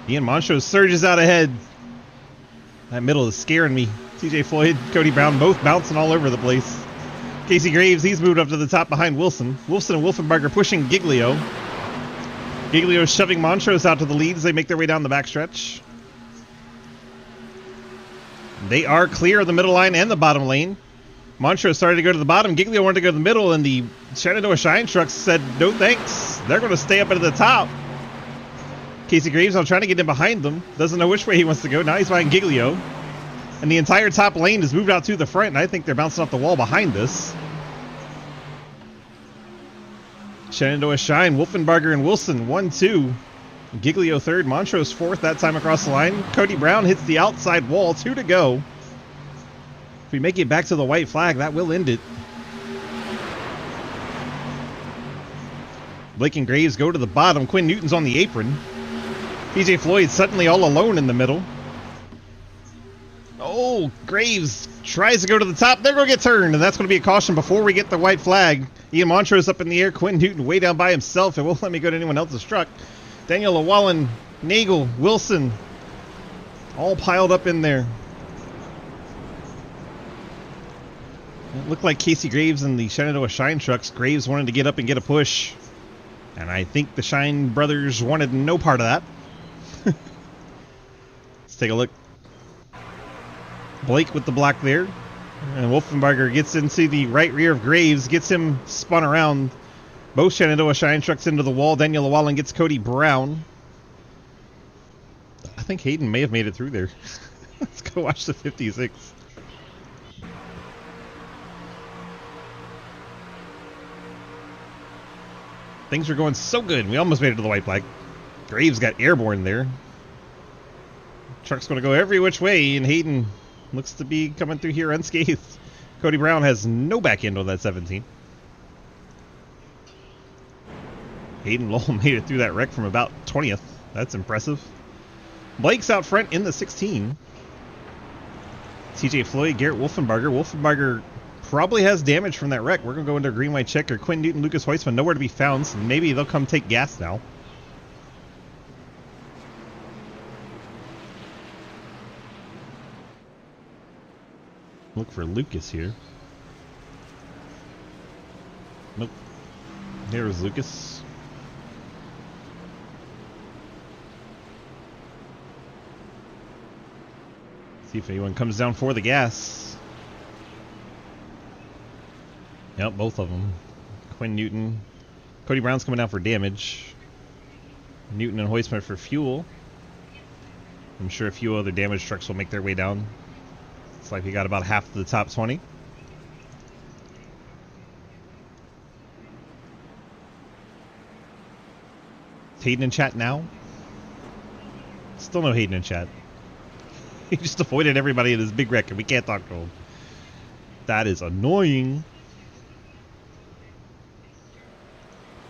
A: Ian Montrose surges out ahead. That middle is scaring me. TJ Floyd, Cody Brown, both bouncing all over the place. Casey Graves, he's moved up to the top behind Wilson. Wilson and Wolfenbarger pushing Giglio. Giglio shoving Montrose out to the lead as they make their way down the backstretch. They are clear of the middle line and the bottom lane. Montrose started to go to the bottom. Giglio wanted to go to the middle, and the Shenandoah Shine trucks said, no thanks. They're going to stay up at the top. Casey Graves, I'm trying to get in behind them. Doesn't know which way he wants to go. Now he's behind Giglio. And the entire top lane has moved out to the front, and I think they're bouncing off the wall behind this. Shenandoah Shine, Wolfenbarger and Wilson, 1-2. Giglio third, Montrose fourth, that time across the line. Cody Brown hits the outside wall, 2 to go. If we make it back to the white flag, that will end it. Blake and Graves go to the bottom. Quinn Newton's on the apron. PJ Floyd suddenly all alone in the middle. Oh, Graves tries to go to the top. They're going to get turned, and that's going to be a caution before we get the white flag. Ian Montrose up in the air. Quinn Newton way down by himself. It won't let me go to anyone else's truck. Daniel Llewellyn, Nagel, Wilson, all piled up in there. It looked like Casey Graves and the Shenandoah Shine trucks. Graves wanted to get up and get a push, and I think the Shine brothers wanted no part of that. Let's take a look. Blake with the block there, and Wolfenbarger gets into the right rear of Graves, gets him spun around. Both Shenandoah Shine trucks into the wall. Daniel Llewellyn gets Cody Brown. I think Hayden may have made it through there. Let's go watch the 56. Things are going so good. We almost made it to the white flag. Graves got airborne there. Truck's going to go every which way, and Hayden looks to be coming through here unscathed. Cody Brown has no back end on that 17. Hayden Lowell made it through that wreck from about 20th. That's impressive. Blake's out front in the 16. TJ Floyd, Garrett Wolfenbarger. Wolfenbarger probably has damage from that wreck. We're going to go into a green-white checker. Quinn Newton, Lucas Hoisman, nowhere to be found, so maybe they'll come take gas now. Look for Lucas here. Nope. There's Lucas. See if anyone comes down for the gas. Yep, both of them. Quinn Newton. Cody Brown's coming down for damage. Newton and Hoisman for fuel. I'm sure a few other damage trucks will make their way down. Looks like we got about half of the top 20. Is Hayden in chat now? Still no Hayden in chat. He just avoided everybody in this big wreck and we can't talk to him. That is annoying.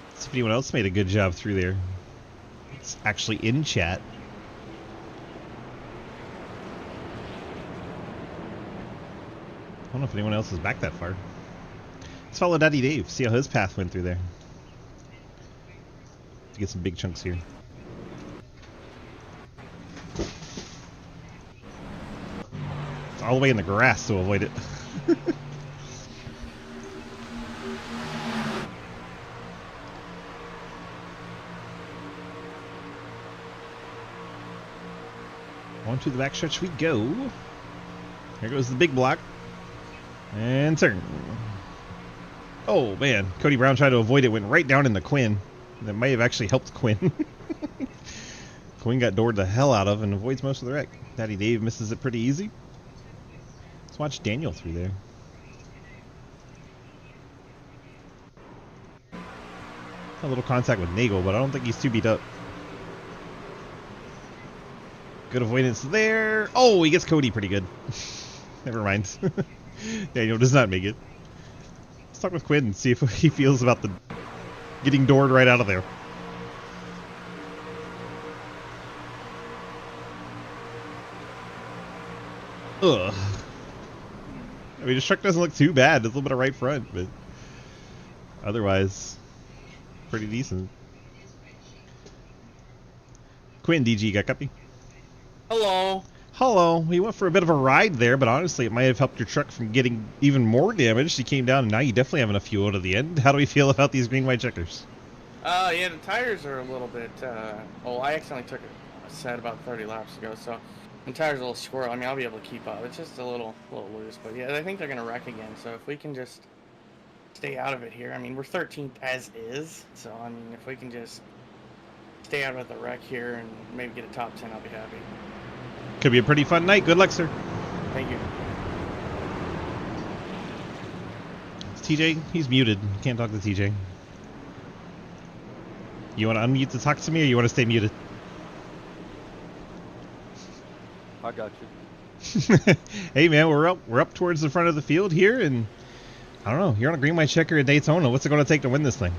A: Let's see if anyone else made a good job through there. It's actually in chat. I don't know if anyone else is back that far. Let's follow Daddy Dave, see how his path went through there. To get some big chunks here. It's all the way in the grass to avoid it. On to the backstretch we go. Here goes the big block. And turn. Oh man, Cody Brown tried to avoid it, went right down into Quinn. That may have actually helped Quinn. Quinn got doored the hell out of and avoids most of the wreck. Daddy Dave misses it pretty easy. Let's watch Daniel through there. A little contact with Nagel, but I don't think he's too beat up. Good avoidance there. Oh, he gets Cody pretty good. Never mind. Daniel does not make it. Let's talk with Quinn and see if he feels about the getting doored right out of there. Ugh. I mean, his truck doesn't look too bad. There's a little bit of right front, but otherwise, pretty decent. Quinn, DG, got copy?
B: Hello.
A: Hello. We went for a bit of a ride there, but honestly, it might have helped your truck from getting even more damage. You came down, and now you definitely have enough fuel to the end. How do we feel about these green-white checkers?
J: Yeah, the tires are a little bit, I accidentally took a set about 30 laps ago, so the tires are a little squirrel. I mean, I'll be able to keep up. It's just a little loose, but yeah, I think they're going to wreck again, so if we can just stay out of it here. I mean, we're 13th as is, so, I mean, if we can just stay out of the wreck here and maybe get a top 10, I'll be happy.
A: Could be a pretty fun night. Good luck, sir.
J: Thank you.
A: It's TJ, he's muted. Can't talk to TJ. You want to unmute to talk to me, or you want to stay muted?
D: I got you.
A: Hey man, we're up towards the front of the field here, and I don't know. You're on a green white checker at Daytona. What's it going to take to win this thing?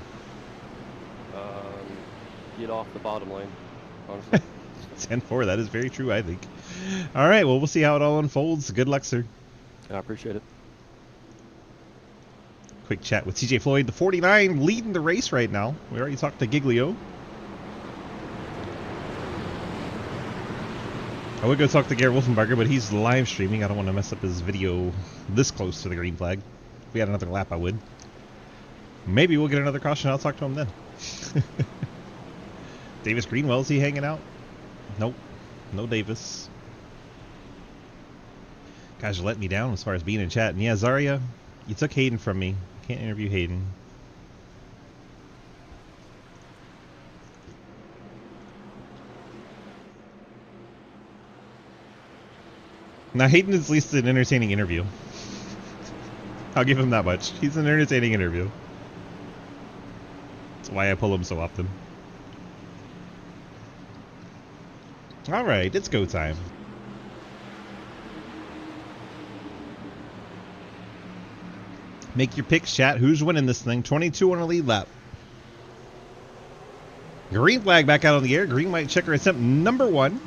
D: Get off the bottom lane, honestly.
A: 10-4, that is very true, I think. All right, well, we'll see how it all unfolds. Good luck, sir.
D: I appreciate it.
A: Quick chat with TJ Floyd, the 49, leading the race right now. We already talked to Giglio. I would go talk to Garrett Wolfenbarger, but he's live streaming. I don't want to mess up his video this close to the green flag. If we had another lap, I would. Maybe we'll get another caution. I'll talk to him then. Davis Greenwell, is he hanging out? Nope. No Davis. Guys, you let me down as far as being in chat. And yeah, Zarya, you took Hayden from me. Can't interview Hayden. Now, Hayden is at least an entertaining interview. I'll give him that much. He's an entertaining interview. That's why I pull him so often. Alright, it's go time. Make your picks, chat. Who's winning this thing? 22 on a lead lap. Green flag back out on the air. Green light checker attempt number 1.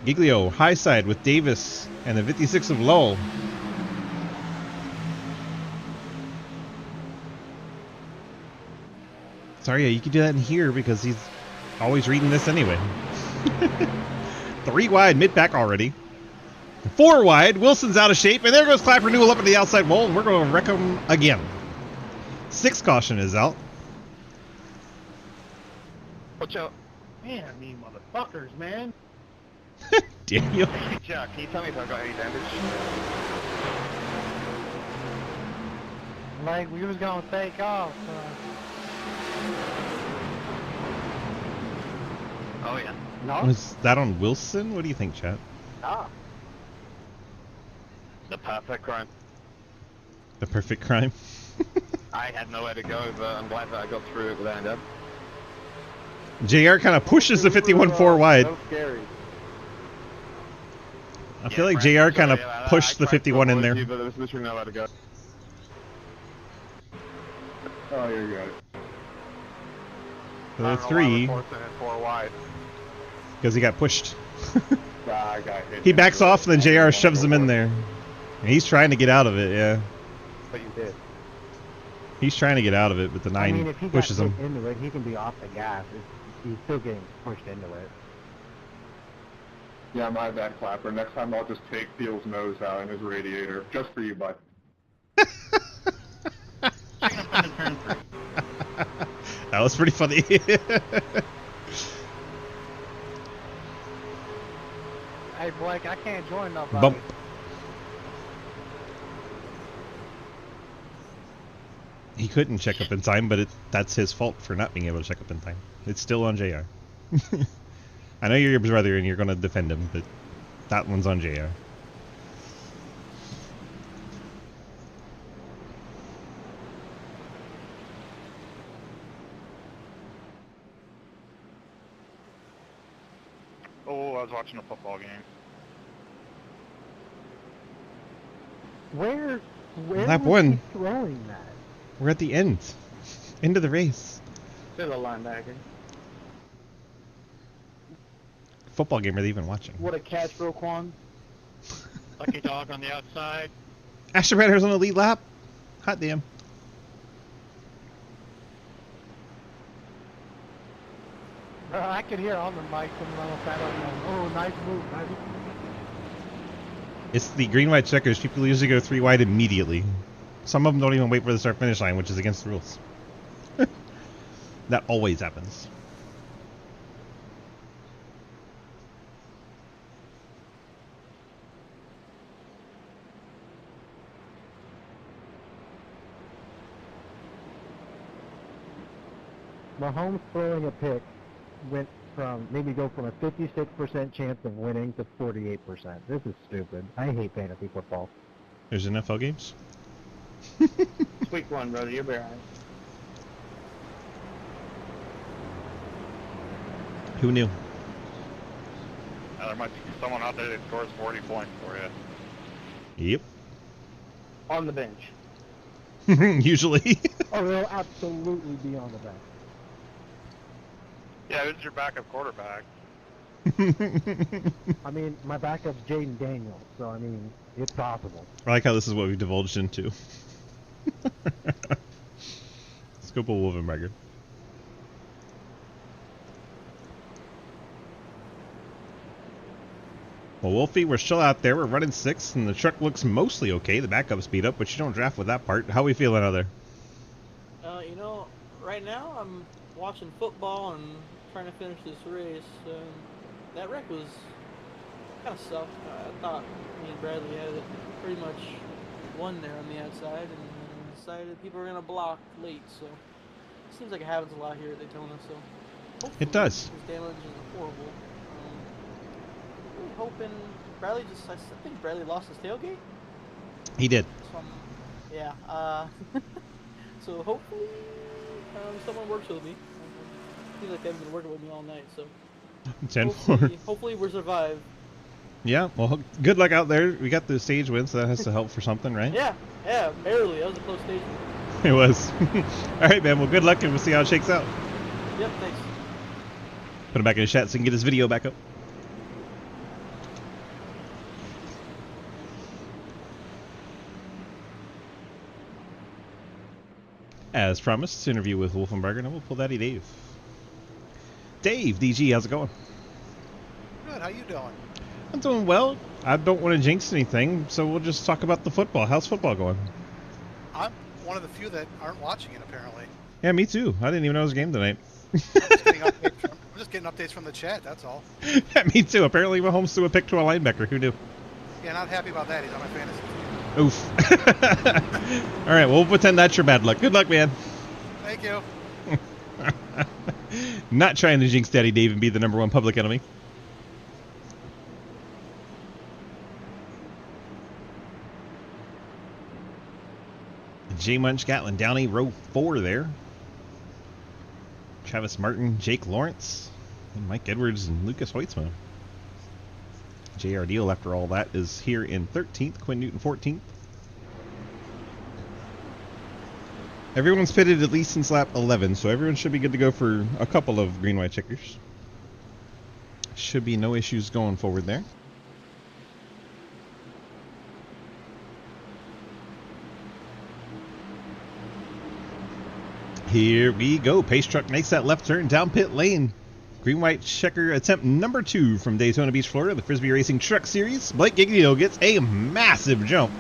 A: Giglio, high side with Davis and the 56 of Lowell. Sorry, yeah, you can do that in here because he's always reading this anyway. 3 wide, mid-pack already. 4 wide, Wilson's out of shape, and there goes Clapper Newell up into the outside wall, and we're going to wreck him again. 6 caution is out.
E: Watch out.
C: Man, I mean, motherfuckers, man.
A: Daniel.
E: Hey, Jack, can you tell me if I got any damage?
I: Like, we was gonna take off.
E: Oh, yeah.
C: No?
A: Was that on Wilson? What do you think, chat?
C: Ah.
E: The perfect crime.
A: The perfect crime?
E: I had nowhere to go, but I'm glad that I got through it without end up.
A: JR kind of pushes the 51-4 wide.
C: So scary.
A: I feel like JR kind of pushed the 51 in there.
E: But there was literally nowhere to go.
G: Oh, you got it.
A: The 3,
E: 4 wide.
A: because he got pushed.
G: I got hit.
A: He backs off, and then JR shoves him in there. And he's trying to get out of it, yeah.
C: But you did.
A: He's trying to get out of it, but the 9
K: I mean, if he
A: pushes
K: got
A: him.
K: into it, he can be off the gas. He's still getting pushed into it.
G: Yeah, my bad, Clapper. Next time I'll just take Thiel's nose out in his radiator. Just for you, bud.
A: That was pretty funny.
I: Hey, Blake, I can't join nobody.
A: Bump. He couldn't check up in time, but that's his fault for not being able to check up in time. It's still on JR. I know you're your brother and you're going to defend him, but that one's on JR.
E: Oh, I was watching a football game.
K: Where
A: Lap
K: was
A: 1.
K: he throwing that?
A: We're at the end. End of the race.
J: To the linebacker.
A: Football game are they even watching?
C: What a catch, Roquan. Lucky dog on the outside.
A: Asher Banner's on the lead lap. Hot damn.
I: I could hear on the mic coming on the side of them. Oh, nice move, nice move.
A: It's the green white checkers. People usually go 3 wide immediately. Some of them don't even wait for the start finish line, which is against the rules. That always happens.
K: Mahomes throwing a pick went from maybe go from a 56% chance of winning to 48%. This is stupid. I hate fantasy football.
A: There's NFL games.
J: It's week 1, brother. You'll be alright.
A: Who knew?
E: There might be someone out there that scores 40 points for you.
A: Yep.
J: On the bench.
A: Usually.
K: Oh, they'll absolutely be on the bench.
E: Yeah, who's your backup quarterback?
K: I mean, my backup's Jaden Daniels, so I mean, it's possible.
A: I like how this is what we divulged into. Let's go pull Wolfenberger. Well, Wolfie, we're still out there. We're running 6th, and the truck looks mostly okay. The backup's beat up, but you don't draft with that part. How are we feeling out there?
L: You know, right now I'm watching football and trying to finish this race. That wreck was kind of sucked. I thought me and Bradley had it pretty much won there on the outside, and decided people were going to block late. So it seems like it happens a lot here at Daytona. So
A: It does.
L: This damage is horrible. Really hoping Bradley I think Bradley lost his tailgate.
A: He did.
L: Yeah. So hopefully someone works with me. Seems like they've been working with me all night, so
A: 10-4.
L: Hopefully we'll survive.
A: Yeah, well, good luck out there. We got the stage win, so that has to help for something, right?
L: Yeah, barely. That was a close stage win.
A: It was. All right, man. Well, good luck, and we'll see how it shakes out.
L: Yep, thanks.
A: Put him back in the chat so he can get his video back up. As promised, interview with Wolfenberger, and we'll pull Daddy Dave. Dave, DG, how's it going?
M: Good, how you doing?
A: I'm doing well. I don't want to jinx anything, so we'll just talk about the football. How's football going?
M: I'm one of the few that aren't watching it, apparently.
A: Yeah, me too. I didn't even know it was a game tonight.
M: I'm just getting updates from the chat, that's all.
A: Yeah, me too. Apparently Mahomes threw a pick to a linebacker. Who knew?
M: Yeah, not happy about that. He's on my fantasy team.
A: Oof. All right, well, we'll pretend that's your bad luck. Good luck, man.
M: Thank you.
A: Not trying to jinx Daddy Dave and be the #1 public enemy. J Munch, Gatlin Downey, row 4 there. Travis Martin, Jake Lawrence, and Mike Edwards and Lucas Hoitzma. JR Deal, after all that, is here in 13th. Quinn Newton 14th. Everyone's pitted at least since lap 11, so everyone should be good to go for a couple of green-white checkers. Should be no issues going forward there. Here we go. Pace truck makes that left turn down pit lane. Green-white checker attempt number 2 from Daytona Beach, Florida, the Frisbie Racing Truck Series. Blake Giglio gets a massive jump.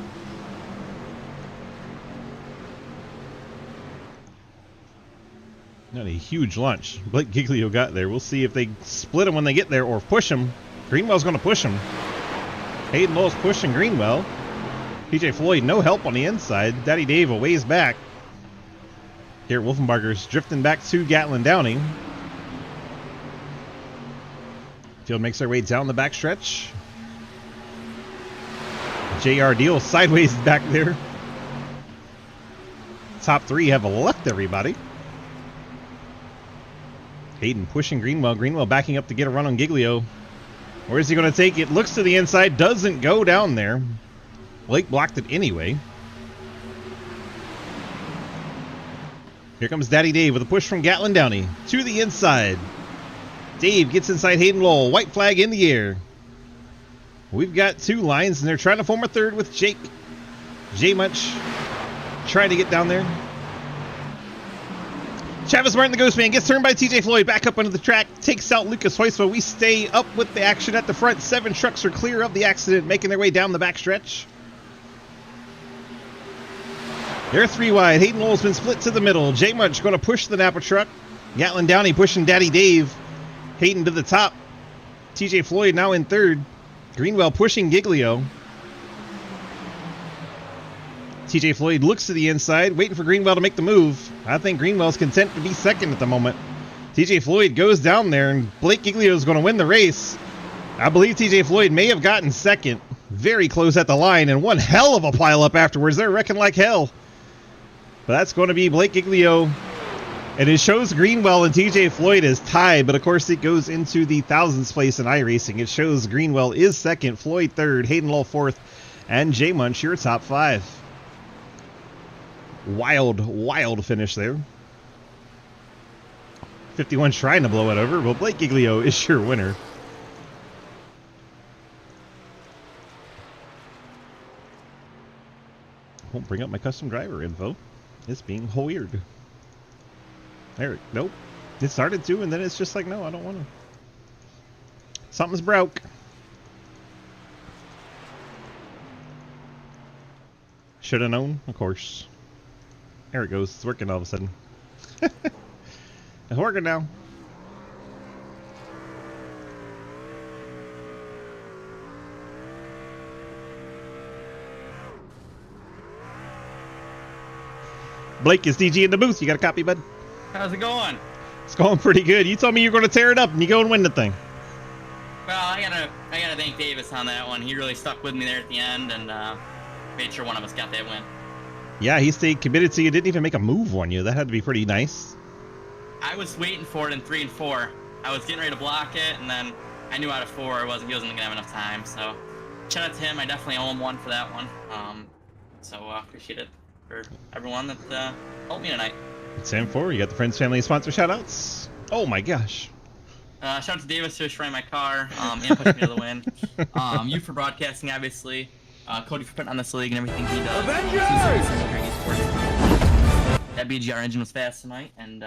A: Not a huge launch. Blake Giglio got there. We'll see if they split him when they get there or push him. Greenwell's going to push him. Hayden Lowell's pushing Greenwell. PJ Floyd, no help on the inside. Daddy Dave a ways back. Here, Wolfenbarger's drifting back to Gatlin Downing. Field makes their way down the backstretch. JR Deal sideways back there. Top 3 have left everybody. Hayden pushing Greenwell. Greenwell backing up to get a run on Giglio. Where's he going to take it? Looks to the inside. Doesn't go down there. Blake blocked it anyway. Here comes Daddy Dave with a push from Gatlin Downey to the inside. Dave gets inside Hayden Lowell. White flag in the air. We've got 2 lines, and they're trying to form a third with Jake. J Munch trying to get down there. Travis Martin, the Ghost Man, gets turned by TJ Floyd. Back up onto the track. Takes out Lucas Hoisma. We stay up with the action at the front. 7 trucks are clear of the accident, making their way down the backstretch. They're 3 wide. Hayden Lowell's been split to the middle. J Munch going to push the Napa truck. Gatlin Downey pushing Daddy Dave. Hayden to the top. TJ Floyd now in 3rd. Greenwell pushing Giglio. TJ Floyd looks to the inside, waiting for Greenwell to make the move. I think Greenwell's content to be 2nd at the moment. TJ Floyd goes down there, and Blake Giglio is going to win the race. I believe TJ Floyd may have gotten 2nd. Very close at the line, and one hell of a pileup afterwards. They're wrecking like hell. But that's going to be Blake Giglio. And it shows Greenwell and TJ Floyd is tied, but of course it goes into the thousands place in iRacing. It shows Greenwell is 2nd, Floyd 3rd, Hayden Lowell 4th, and J Munch your top 5. Wild, wild finish there. 51 trying to blow it over. Well, Blake Giglio is your winner. Won't bring up my custom driver info. It's being weird. There, nope. It started to, and then it's just like, no, I don't want to. Something's broke. Should have known, of course. There it goes. It's working all of a sudden. It's working now. Blake is DG in the booth. You got a copy, bud?
B: How's it going?
A: It's going pretty good. You told me you were going to tear it up, and you go and win the thing.
B: Well, I gotta thank Davis on that one. He really stuck with me there at the end and made sure one of us got that win.
A: Yeah, he stayed committed to you. Didn't even make a move on you. That had to be pretty nice.
B: I was waiting for it in 3 and 4. I was getting ready to block it, and then I knew out of 4 he wasn't gonna have enough time. So shout out to him. I definitely owe him one for that one. So appreciate it for everyone that helped me tonight.
A: Sam 4, you got the friends, family, and sponsor shoutouts. Oh my gosh.
B: Shout out to Davis for destroying my car and pushing me to the win. You for broadcasting, obviously. Cody for putting on this league and everything he does. Avengers! That BGR engine was fast tonight, and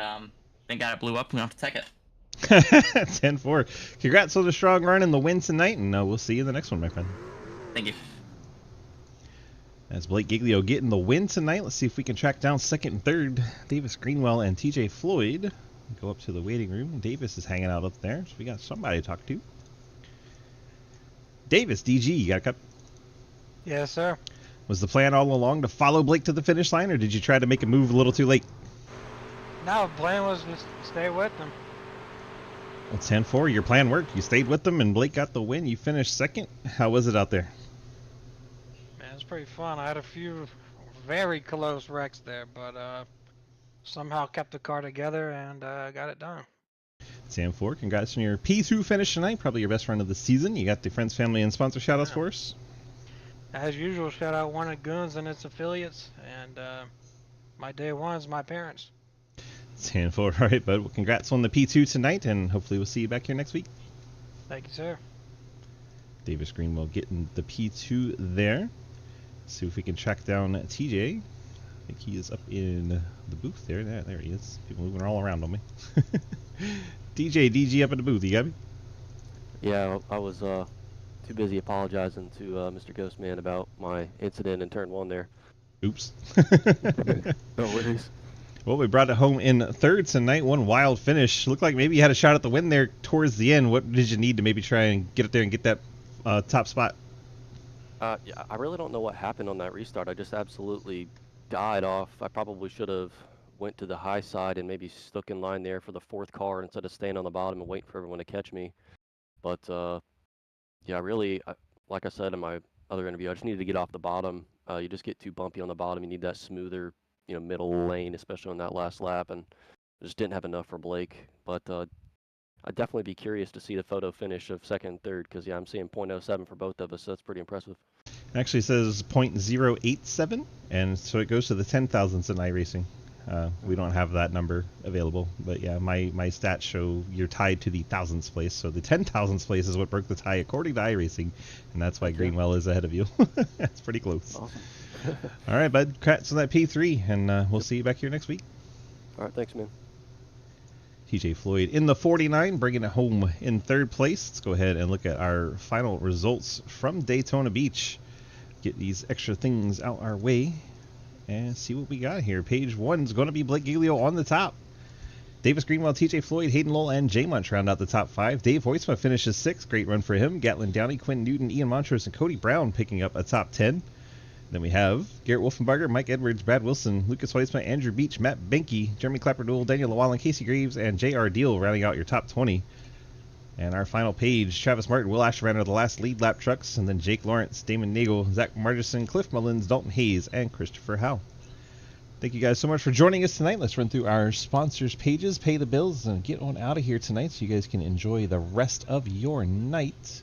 B: thank God it blew up. We don't have to tech it.
A: 10-4. Congrats on the strong run and the win tonight, and we'll see you in the next one, my friend.
B: Thank you.
A: That's Blake Giglio getting the win tonight. Let's see if we can track down second and third. Davis Greenwell and TJ Floyd go up to the waiting room. Davis is hanging out up there, so we got somebody to talk to. Davis, DG, you got a cup?
I: Yes, sir.
A: Was the plan all along to follow Blake to the finish line, or did you try to make a move a little too late?
I: No, the plan was to stay with them.
A: Well, 10-4, your plan worked. You stayed with them, and Blake got the win. You finished second. How was it out there?
I: Man, it was pretty fun. I had a few very close wrecks there, but somehow kept the car together and got it done.
A: 10-4, congrats on your P2 finish tonight. Probably your best run of the season. You got the friends, family, and sponsor shoutouts for us.
I: As usual, shout out One of Goons and its affiliates, and my day one's my parents.
A: 10-4, all right, bud. Well, congrats on the P2 tonight, and hopefully we'll see you back here next week.
I: Thank you, sir.
A: Davis Greenwell getting the P2 there. See if we can track down TJ. I think he is up in the booth there. There he is. People moving all around on me. DG up in the booth. You got me?
D: Yeah, I was too busy apologizing to Mr. Ghostman about my incident in turn 1 there.
A: Oops.
D: No worries.
A: Well, we brought it home in third tonight. One wild finish. Looked like maybe you had a shot at the win there towards the end. What did you need to maybe try and get up there and get that top spot?
D: Yeah, I really don't know what happened on that restart. I just absolutely died off. I probably should have went to the high side and maybe stuck in line there for the 4th car instead of staying on the bottom and waiting for everyone to catch me. But yeah, really, like I said in my other interview, I just needed to get off the bottom. You just get too bumpy on the bottom. You need that smoother, middle lane, especially on that last lap, and I just didn't have enough for Blake. But I'd definitely be curious to see the photo finish of second and third, because yeah, I'm seeing .07 for both of us, so that's pretty impressive.
A: It actually says .087, and so it goes to the 10,000s in iRacing. We don't have that number available, but yeah, my stats show you're tied to the thousands place, so the 10,000s place is what broke the tie according to iRacing, and that's why Greenwell is ahead of you. That's pretty close.
D: Awesome.
A: All right, bud. Congrats on that P3, and we'll see you back here next week.
D: All right, thanks, man.
A: TJ Floyd in the 49, bringing it home in third place. Let's go ahead and look at our final results from Daytona Beach. Get these extra things out our way and see what we got here. Page 1 is going to be Blake Giglio on the top. Davis Greenwell, TJ Floyd, Hayden Lowell, and Jay Munch round out the top 5. Dave Hoytsma finishes 6th. Great run for him. Gatlin Downey, Quinn Newton, Ian Montrose, and Cody Brown picking up a top 10. Then we have Garrett Wolfenbarger, Mike Edwards, Brad Wilson, Lucas Hoytsma, Andrew Beach, Matt Benke, Jeremy Clapperdool, Daniel Llewellyn, Casey Graves, and J.R. Deal rounding out your top 20. And our final page, Travis Martin, Will Asherman are the last lead lap trucks, and then Jake Lawrence, Damon Nagel, Zach Margerson, Cliff Mullins, Dalton Hayes, and Christopher Howe. Thank you guys so much for joining us tonight. Let's run through our sponsors' pages, pay the bills, and get on out of here tonight so you guys can enjoy the rest of your night.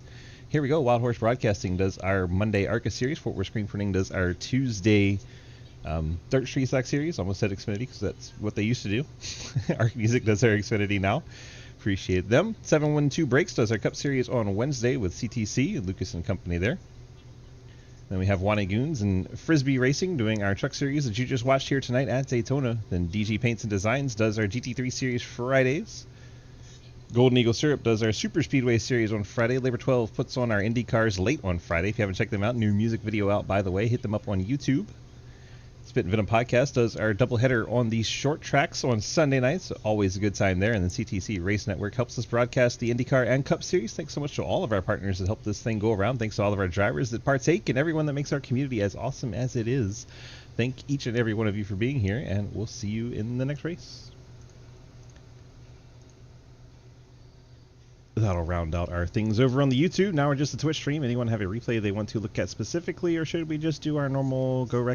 A: Here we go. Wild Horse Broadcasting does our Monday ARCA series. Fort Worth Screen Printing does our Tuesday Dirt Street Stock Series, almost said Xfinity because that's what they used to do. Arc Music does their Xfinity now. Appreciate them. 712 Brakes does our Cup Series on Wednesday with CTC, Lucas and company there. Then we have Wani Goons and Frisbie Racing doing our Truck Series that you just watched here tonight at Daytona. Then DG Paints and Designs does our GT3 Series Fridays. Golden Eagle Syrup does our Super Speedway Series on Friday. Labor 12 puts on our Indy cars late on Friday. If you haven't checked them out, new music video out, by the way. Hit them up on YouTube. Spit and Venom Podcast does our doubleheader on these short tracks on Sunday nights. Always a good time there. And then CTC Race Network helps us broadcast the IndyCar and Cup Series. Thanks so much to all of our partners that help this thing go around. Thanks to all of our drivers that partake and everyone that makes our community as awesome as it is. Thank each and every one of you for being here, and we'll see you in the next race. That'll round out our things over on the YouTube. Now we're just a Twitch stream. Anyone have a replay they want to look at specifically, or should we just do our normal go rec?